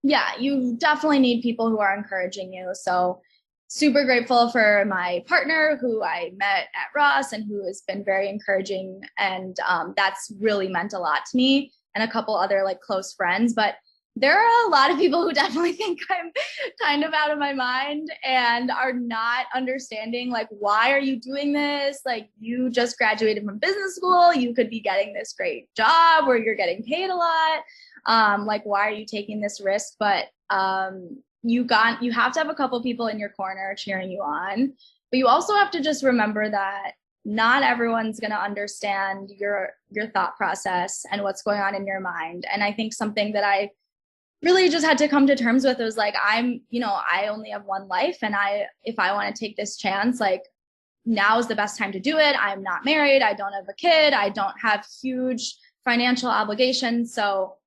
Yeah, you definitely need people who are encouraging you. So super grateful for my partner who I met at Ross and who has been very encouraging. And that's really meant a lot to me, and a couple other like close friends. But there are a lot of people who definitely think I'm kind of out of my mind and are not understanding, like, why are you doing this? Like, you just graduated from business school. You could be getting this great job where you're getting paid a lot. Like, why are you taking this risk? But you have to have a couple people in your corner cheering you on. But you also have to just remember that not everyone's going to understand your thought process and what's going on in your mind. And I think something that I really just had to come to terms with was like, I only have one life, and if I want to take this chance, like, now is the best time to do it. I'm not married. I don't have a kid. I don't have huge financial obligations. So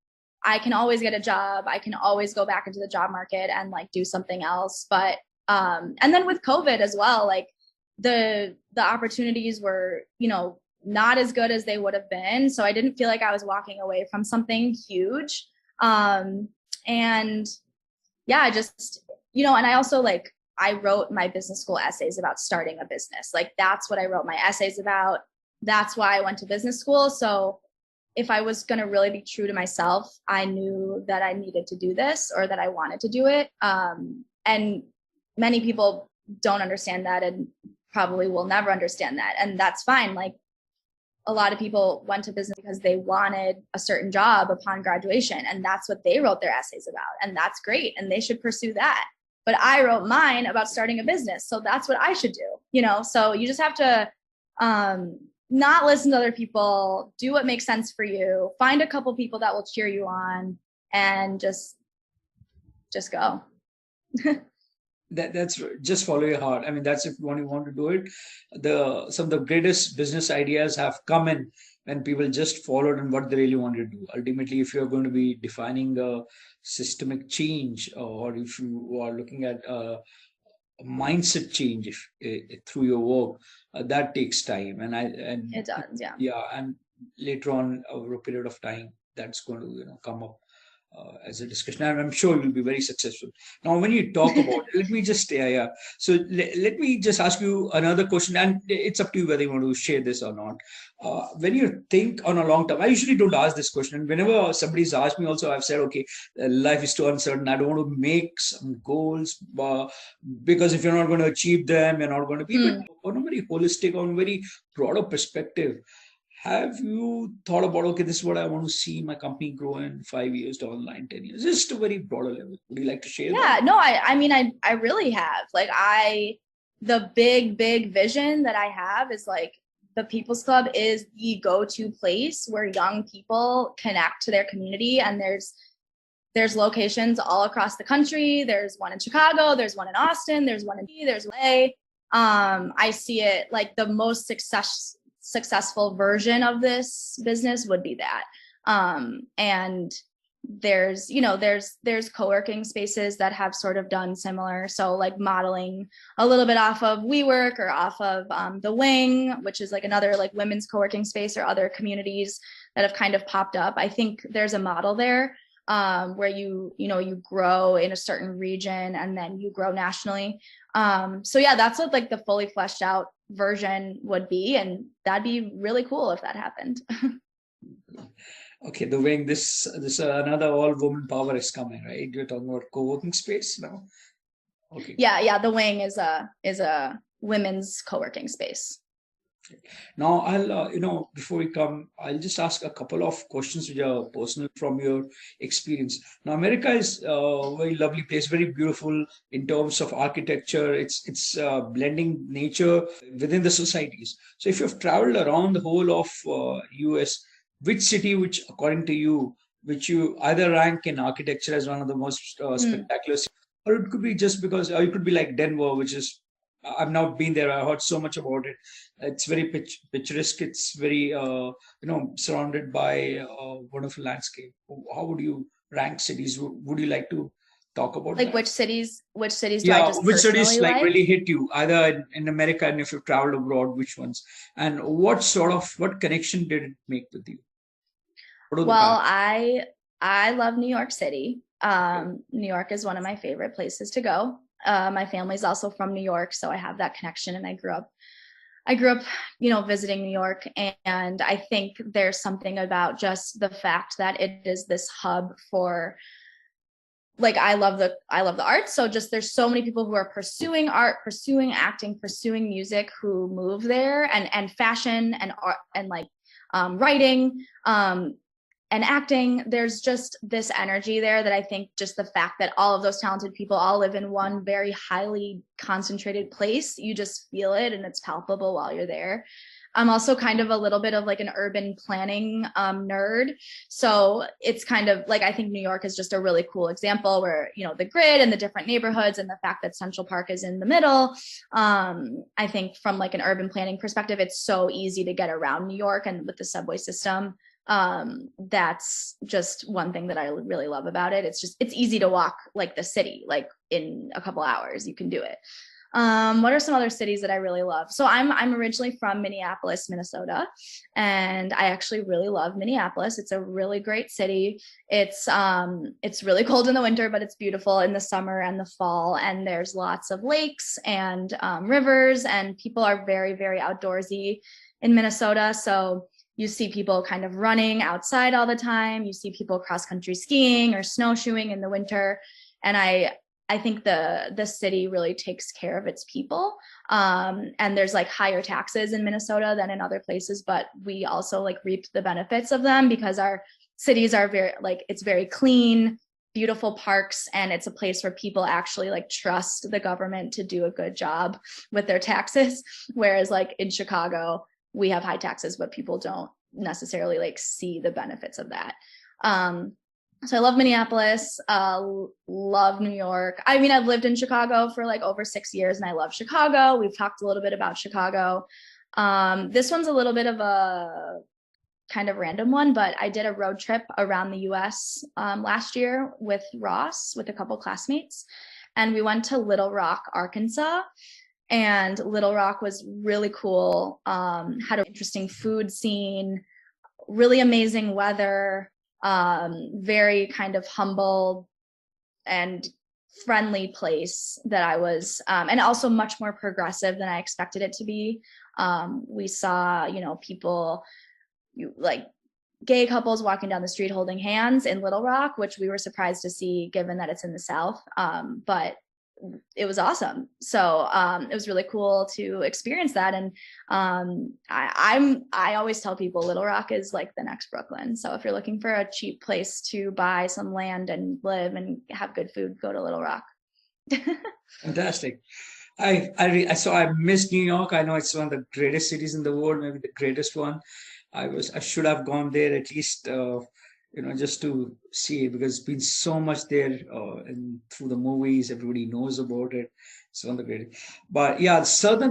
I can always get a job. I can always go back into the job market and like do something else. But, and then with COVID as well, like the opportunities were, not as good as they would have been. So I didn't feel like I was walking away from something huge. And yeah, just, and I also I wrote my business school essays about starting a business. Like, that's what I wrote my essays about. That's why I went to business school. So if I was going to really be true to myself, I knew that I needed to do this, or that I wanted to do it. And many people don't understand that, and probably will never understand that. And that's fine. Like, a lot of people went to business because they wanted a certain job upon graduation, and that's what they wrote their essays about. And that's great, and they should pursue that. But I wrote mine about starting a business, so that's what I should do, So you just have to not listen to other people, do what makes sense for you, find a couple people that will cheer you on, and just go. That's just follow your heart. I mean, that's if you want to do it. Some of the greatest business ideas have come in when people just followed on what they really want to do. Ultimately, if you're going to be defining a systemic change, or if you are looking at a mindset change through your work, that takes time. And it does, yeah. Yeah, and later on over a period of time, that's going to come up as a discussion, and I'm sure you'll be very successful. Now, when you talk about, let me just, yeah. So let me just ask you another question, and it's up to you whether you want to share this or not. When you think on a long term, I usually don't ask this question. And whenever somebody's asked me, also, I've said, okay, life is too uncertain. I don't want to make some goals because if you're not going to achieve them, you're not going to be. But on a very holistic, on a very broader perspective, have you thought about, okay, this is what I want to see my company grow in 5 years down the line, 10 years? Just a very broader level. Would you like to share that? Yeah, no, I mean, I really have. Like, the big vision that I have is like the People's Club is the go-to place where young people connect to their community. And there's locations all across the country. There's one in Chicago, there's one in Austin, there's one in there's LA. I see it like the most successful version of this business would be that. And there's co-working spaces that have sort of done similar. So like modeling a little bit off of WeWork or off of the Wing, which is like another like women's co-working space, or other communities that have kind of popped up. I think there's a model there where you grow in a certain region and then you grow nationally. So yeah, that's what like the fully fleshed out version would be, and that'd be really cool if that happened. Okay, the Wing, this another all woman power is coming, right? You're talking about co-working space now. Okay. Yeah, the Wing is a women's co-working space. Now, I'll, before we come, I'll just ask a couple of questions which are personal from your experience. Now, America is a very lovely place, very beautiful in terms of architecture. It's blending nature within the societies. So, if you've traveled around the whole of US, which city, which according to you, which you either rank in architecture as one of the most spectacular, or it could be just because, or it could be like Denver, which is I've not been there. I heard so much about it. It's very picturesque. It's very, surrounded by a wonderful landscape. How would you rank cities? Would you like to talk about like that? which cities do I Yeah, just which cities personally like like? really hit you, either in America and if you've traveled abroad, which ones? And what connection did it make with you? What are the Well, values? I love New York City. New York is one of my favorite places to go. My family's also from New York, so I have that connection, and I grew up, visiting New York. And I think there's something about just the fact that it is this hub for, like, I love the arts. So just there's so many people who are pursuing art, pursuing acting, pursuing music, who move there, and fashion and art and like writing. And acting, there's just this energy there that I think just the fact that all of those talented people all live in one very highly concentrated place, you just feel it and it's palpable while you're there. I'm also kind of a little bit of like an urban planning nerd. So it's kind of like, I think New York is just a really cool example where, the grid and the different neighborhoods and the fact that Central Park is in the middle. I think from like an urban planning perspective, it's so easy to get around New York, and with the subway system, that's just one thing that I really love about it. It's easy to walk like the city, like in a couple hours you can do it. What are some other cities that I really love? So I'm originally from Minneapolis, Minnesota, and I actually really love Minneapolis. It's a really great city. It's really cold in the winter, but it's beautiful in the summer and the fall. And there's lots of lakes and rivers, and people are very, very outdoorsy in Minnesota. So you see people kind of running outside all the time. You see people cross-country skiing or snowshoeing in the winter. And I think the city really takes care of its people. And there's like higher taxes in Minnesota than in other places, but we also like reap the benefits of them because our cities are it's very clean, beautiful parks, and it's a place where people actually like trust the government to do a good job with their taxes. Whereas like in Chicago, we have high taxes, but people don't necessarily like see the benefits of that. So I love Minneapolis, love New York. I mean, I've lived in Chicago for like over 6 years, and I love Chicago. We've talked a little bit about Chicago. This one's a little bit of a kind of random one, but I did a road trip around the US last year with Ross, with a couple classmates, and we went to Little Rock, Arkansas. And Little Rock was really cool, had an interesting food scene, really amazing weather. very kind of humble and friendly place that I was, and also much more progressive than I expected it to be. We saw, people like gay couples walking down the street holding hands in Little Rock, which we were surprised to see given that it's in the South. But it was awesome. So it was really cool to experience that. And I always tell people Little Rock is like the next Brooklyn. So if you're looking for a cheap place to buy some land and live and have good food, go to Little Rock. Fantastic. I missed New York. I know it's one of the greatest cities in the world, maybe the greatest one. I should have gone there at least, just to see it, because it's been so much there, and through the movies, everybody knows about it. It's one of the great. But yeah, South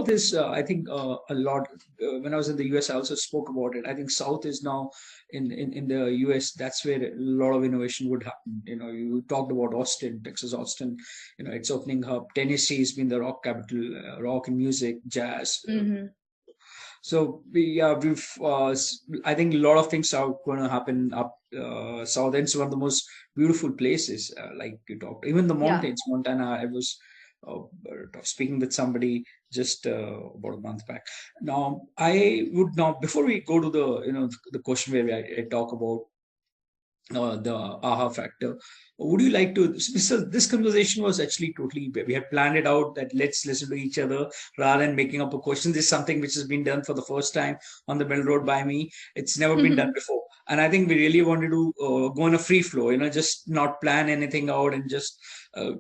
is, I think, a lot. When I was in the US, I also spoke about it. I think South is now in the US. That's where a lot of innovation would happen. You talked about Austin, Texas, Austin. It's opening up. Tennessee has been the rock capital, rock and music, jazz. Mm-hmm. So I think a lot of things are going to happen up south. And it's one of the most beautiful places, like you talked. Even the mountains, Montana. I was speaking with somebody just about a month back. Now, before we go to the question where I talk about the aha factor. Would you like to? This conversation was actually totally. We had planned it out that let's listen to each other rather than making up a question. This is something which has been done for the first time on the Middle Road by me. It's never been done before, and I think we really wanted to go on a free flow. Just not plan anything out and just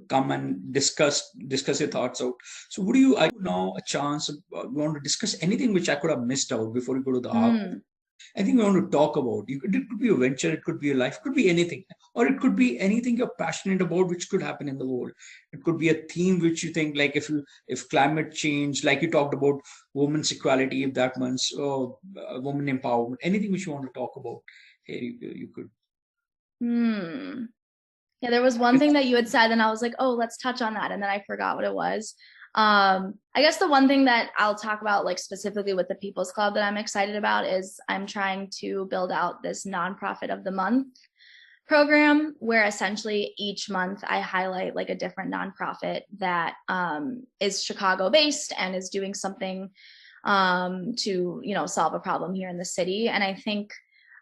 come and discuss your thoughts out. So, would you? I now a chance. We want to discuss anything which I could have missed out before we go to the aha. I think we want to talk about. It could be a venture, it could be a life, it could be anything, or it could be anything you're passionate about, which could happen in the world. It could be a theme which you think, like if climate change, like you talked about women's equality, if that means women empowerment, anything which you want to talk about. Here you could. Yeah, there was one thing that you had said, and I was like, oh, let's touch on that, and then I forgot what it was. I guess the one thing that I'll talk about, like specifically with the People's Club, that I'm excited about is I'm trying to build out this nonprofit of the month program, where essentially each month I highlight like a different nonprofit that is Chicago based and is doing something to solve a problem here in the city. And I think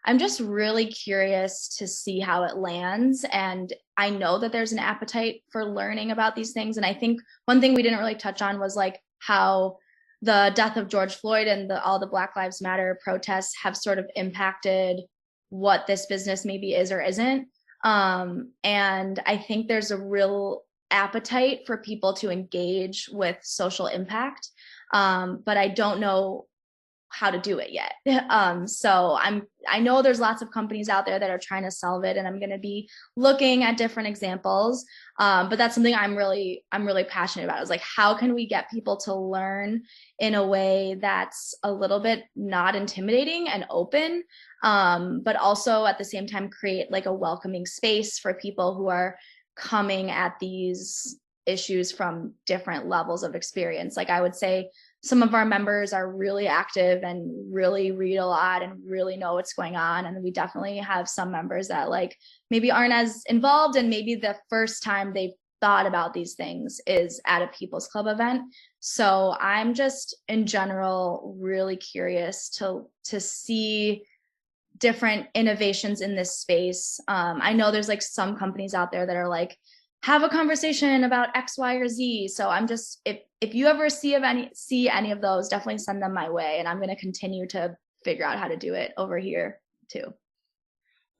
I'm just really curious to see how it lands. And I know that there's an appetite for learning about these things. And I think one thing we didn't really touch on was like how the death of George Floyd and all the Black Lives Matter protests have sort of impacted what this business maybe is or isn't. And I think there's a real appetite for people to engage with social impact. But I don't know how to do it yet. So I know there's lots of companies out there that are trying to solve it, and I'm going to be looking at different examples. But that's something I'm really passionate about, is like, how can we get people to learn in a way that's a little bit not intimidating and open, but also at the same time create like a welcoming space for people who are coming at these issues from different levels of experience. Like I would say some of our members are really active and really read a lot and really know what's going on. And we definitely have some members that like maybe aren't as involved, and maybe the first time they've thought about these things is at a People's Club event. So I'm just in general really curious to see different innovations in this space. I know there's like some companies out there that are like, have a conversation about X, Y, or Z. So I'm just, if you ever see any of those, definitely send them my way. And I'm going to continue to figure out how to do it over here too.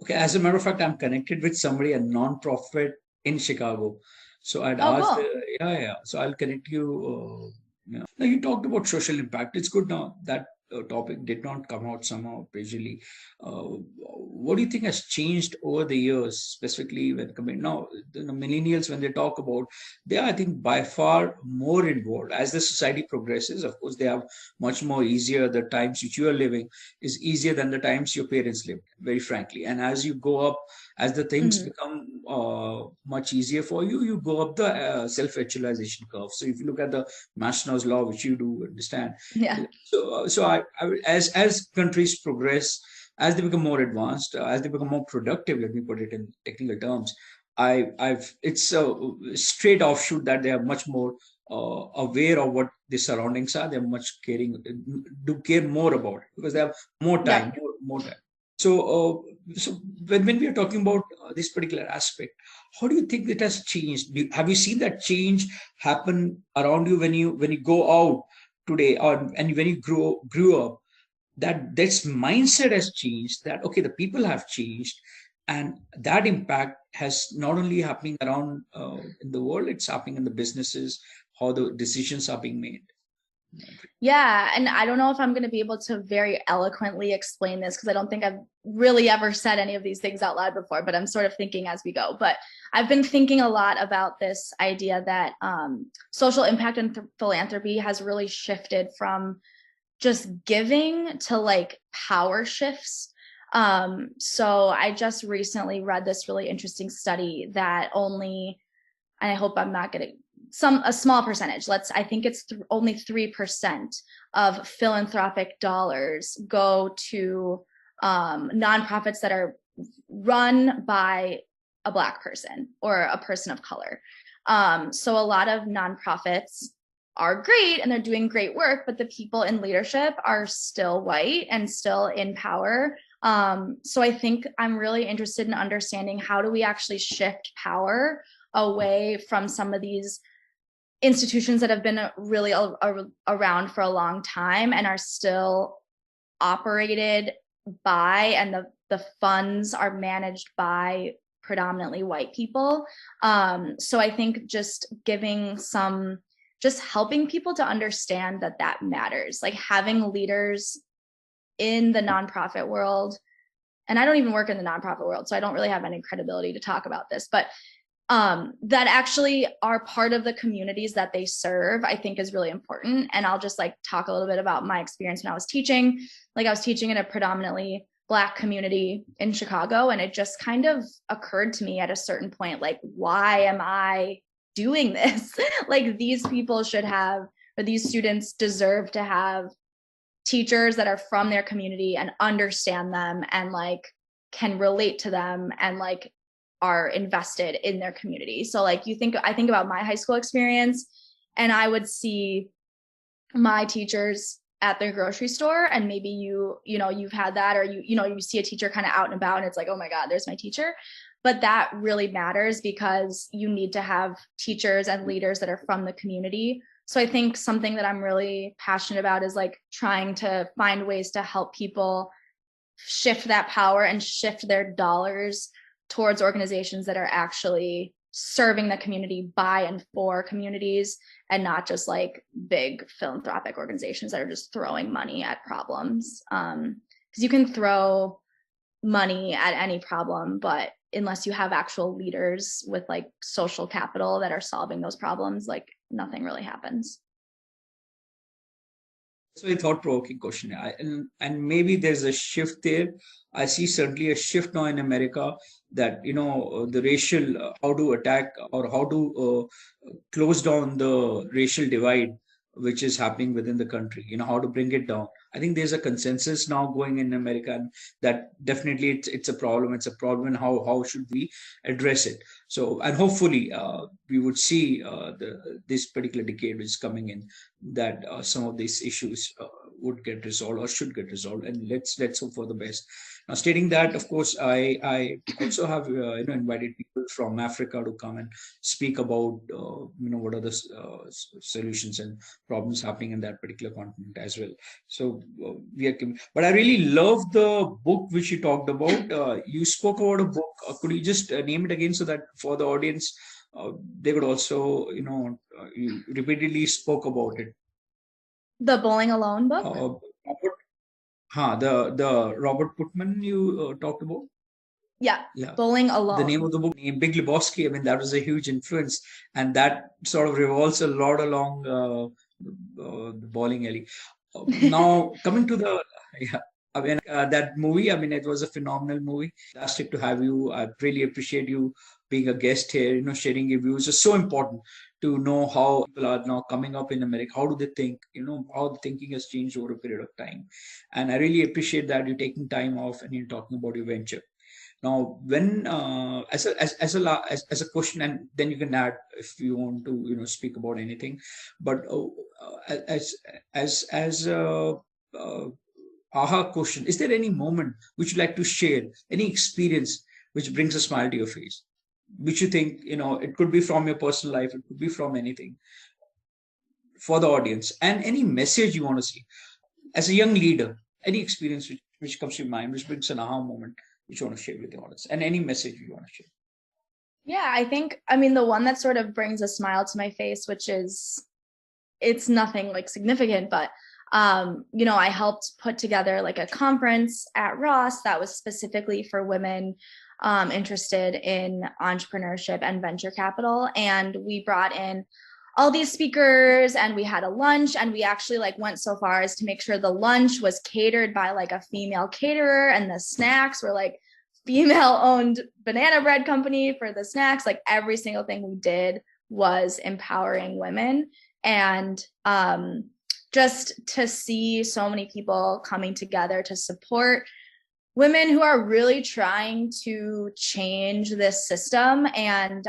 Okay. As a matter of fact, I'm connected with somebody, a nonprofit in Chicago. So I'd asked, cool. So I'll connect you. Now you talked about social impact. It's good now that topic did not come out somehow visually. What do you think has changed over the years, specifically when coming now? The millennials, when they talk about, they are, I think, by far more involved. As the society progresses, of course, they have much more easier. The times which you are living is easier than the times your parents lived, very frankly. And as you go up, as the things become much easier for you, you go up the self-actualization curve. So if you look at the Maslow's law, which you do understand, yeah. So as countries progress, as they become more advanced, as they become more productive, let me put it in technical terms, it's a straight offshoot that they are much more aware of what the surroundings are. They're much caring, do care more about it because they have more time, Yep. more time. So when we are talking about this particular aspect, how do you think it has changed? Have you seen that change happen around you when you go out today, or and when you grew up? That this mindset has changed. That okay, the people have changed, and that impact has not only happening around in the world; it's happening in the businesses, how the decisions are being made. Yeah, and I don't know if I'm going to be able to very eloquently explain this because I don't think I've really ever said any of these things out loud before, but I'm sort of thinking as we go. But I've been thinking a lot about this idea that social impact and philanthropy has really shifted from just giving to like power shifts. So I just recently read this really interesting study that only, and I hope I'm not getting a small percentage. I think it's only 3% of philanthropic dollars go to nonprofits that are run by a Black person or a person of color. So a lot of nonprofits are great and they're doing great work, but the people in leadership are still white and still in power. So I think I'm really interested in understanding how do we actually shift power away from some of these institutions that have been really around for a long time and are still operated by, and the funds are managed by predominantly white people. So I think just helping people to understand that matters, like having leaders in the nonprofit world. And I don't even work in the nonprofit world, so I don't really have any credibility to talk about this, but that actually are part of the communities that they serve, I think is really important. And I'll just like talk a little bit about my experience when I was teaching. Like I was teaching in a predominantly Black community in Chicago, and it just kind of occurred to me at a certain point, like, why am I doing this? Like these people should have, or these students deserve to have teachers that are from their community and understand them and like can relate to them and like are invested in their community. So like I think about my high school experience, and I would see my teachers at their grocery store, and maybe you've had that, or you see a teacher kind of out and about and it's like, oh my God, there's my teacher. But that really matters because you need to have teachers and leaders that are from the community. So I think something that I'm really passionate about is like trying to find ways to help people shift that power and shift their dollars towards organizations that are actually serving the community by and for communities, and not just like big philanthropic organizations that are just throwing money at problems. Because you can throw money at any problem, but unless you have actual leaders with like social capital that are solving those problems, like nothing really happens. So a thought-provoking question, and maybe there's a shift there. I see certainly a shift now in America that the racial how to attack or how to close down the racial divide which is happening within the country. How to bring it down. I think there's a consensus now going in America, and that definitely it's a problem. It's a problem, and how should we address it? So, and hopefully we would see this particular decade which is coming in, that some of these issues would get resolved or should get resolved, and let's hope for the best. Now, stating that, of course, I also have invited people from Africa to come and speak about what are the solutions and problems happening in that particular continent as well. So we are, but I really love the book which you talked about. You spoke about a book. Could you just name it again so that for the audience they could also you repeatedly spoke about it. The Bowling Alone book? The Robert Putnam you talked about. Yeah, Yeah. Bowling Alone. The name of the book, Big Lebowski. I mean, that was a huge influence, and that sort of revolves a lot along the bowling alley. Now, coming to the yeah, I mean that movie. I mean, it was a phenomenal movie. Fantastic to have you. I really appreciate you being a guest here. Sharing your views is so important to know how people are now coming up in America. How do they think? How the thinking has changed over a period of time. And I really appreciate that you're taking time off and you're talking about your venture. Now, when as a question, and then you can add if you want to, speak about anything. But as uh, aha question, is there any moment which you like to share, any experience which brings a smile to your face, which you think, it could be from your personal life, it could be from anything, for the audience, and any message you want to see as a young leader, any experience which comes to your mind, which brings an aha moment, which you want to share with the audience, and any message you want to share. Yeah, I mean, the one that sort of brings a smile to my face, which is, it's nothing like significant, but I helped put together like a conference at Ross that was specifically for women interested in entrepreneurship and venture capital. And we brought in all these speakers and we had a lunch, and we actually like went so far as to make sure the lunch was catered by like a female caterer, and the snacks were like female owned banana bread company for the snacks. Like every single thing we did was empowering women. And just to see so many people coming together to support women who are really trying to change this system and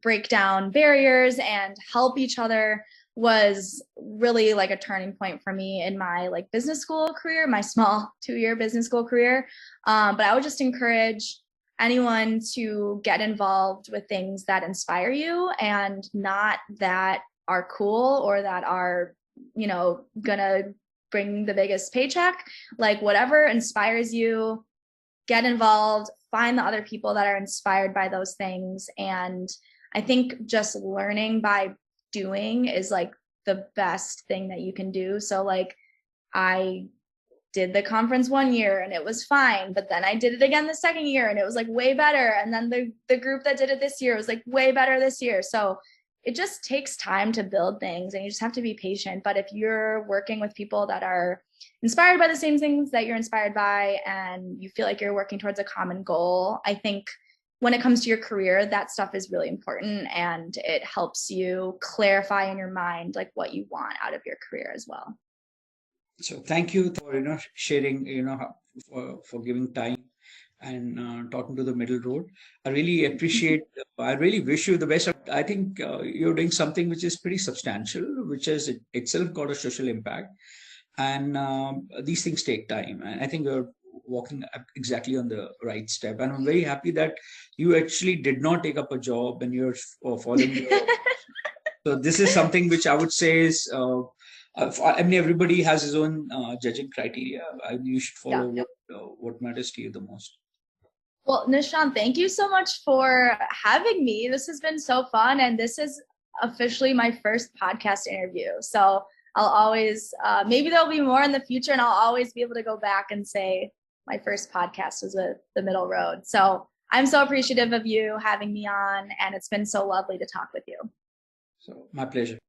break down barriers and help each other was really like a turning point for me in my like business school career, my small 2-year business school career. But I would just encourage anyone to get involved with things that inspire you and not that are cool or that are, gonna bring the biggest paycheck. Like whatever inspires you, get involved, find the other people that are inspired by those things. And I think just learning by doing is like the best thing that you can do. So like I did the conference 1 year and it was fine, but then I did it again the second year and it was like way better. And then the group that did it this year was like way better this year. So it just takes time to build things and you just have to be patient. But if you're working with people that are inspired by the same things that you're inspired by and you feel like you're working towards a common goal, I think when it comes to your career, that stuff is really important and it helps you clarify in your mind like what you want out of your career as well. So thank you for sharing, for giving time and talking to the middle road. I really appreciate. I really wish you the best. I think you're doing something which is pretty substantial, which has itself got a social impact, and these things take time. And I think you're walking exactly on the right step. And I'm very happy that you actually did not take up a job and you're following your. So this is something which I would say is. I mean, everybody has his own judging criteria. You should follow what matters to you the most. Well, Nishant, thank you so much for having me. This has been so fun, and this is officially my first podcast interview. So I'll always, maybe there'll be more in the future, and I'll always be able to go back and say my first podcast was with The Middle Road. So I'm so appreciative of you having me on, and it's been so lovely to talk with you. So my pleasure.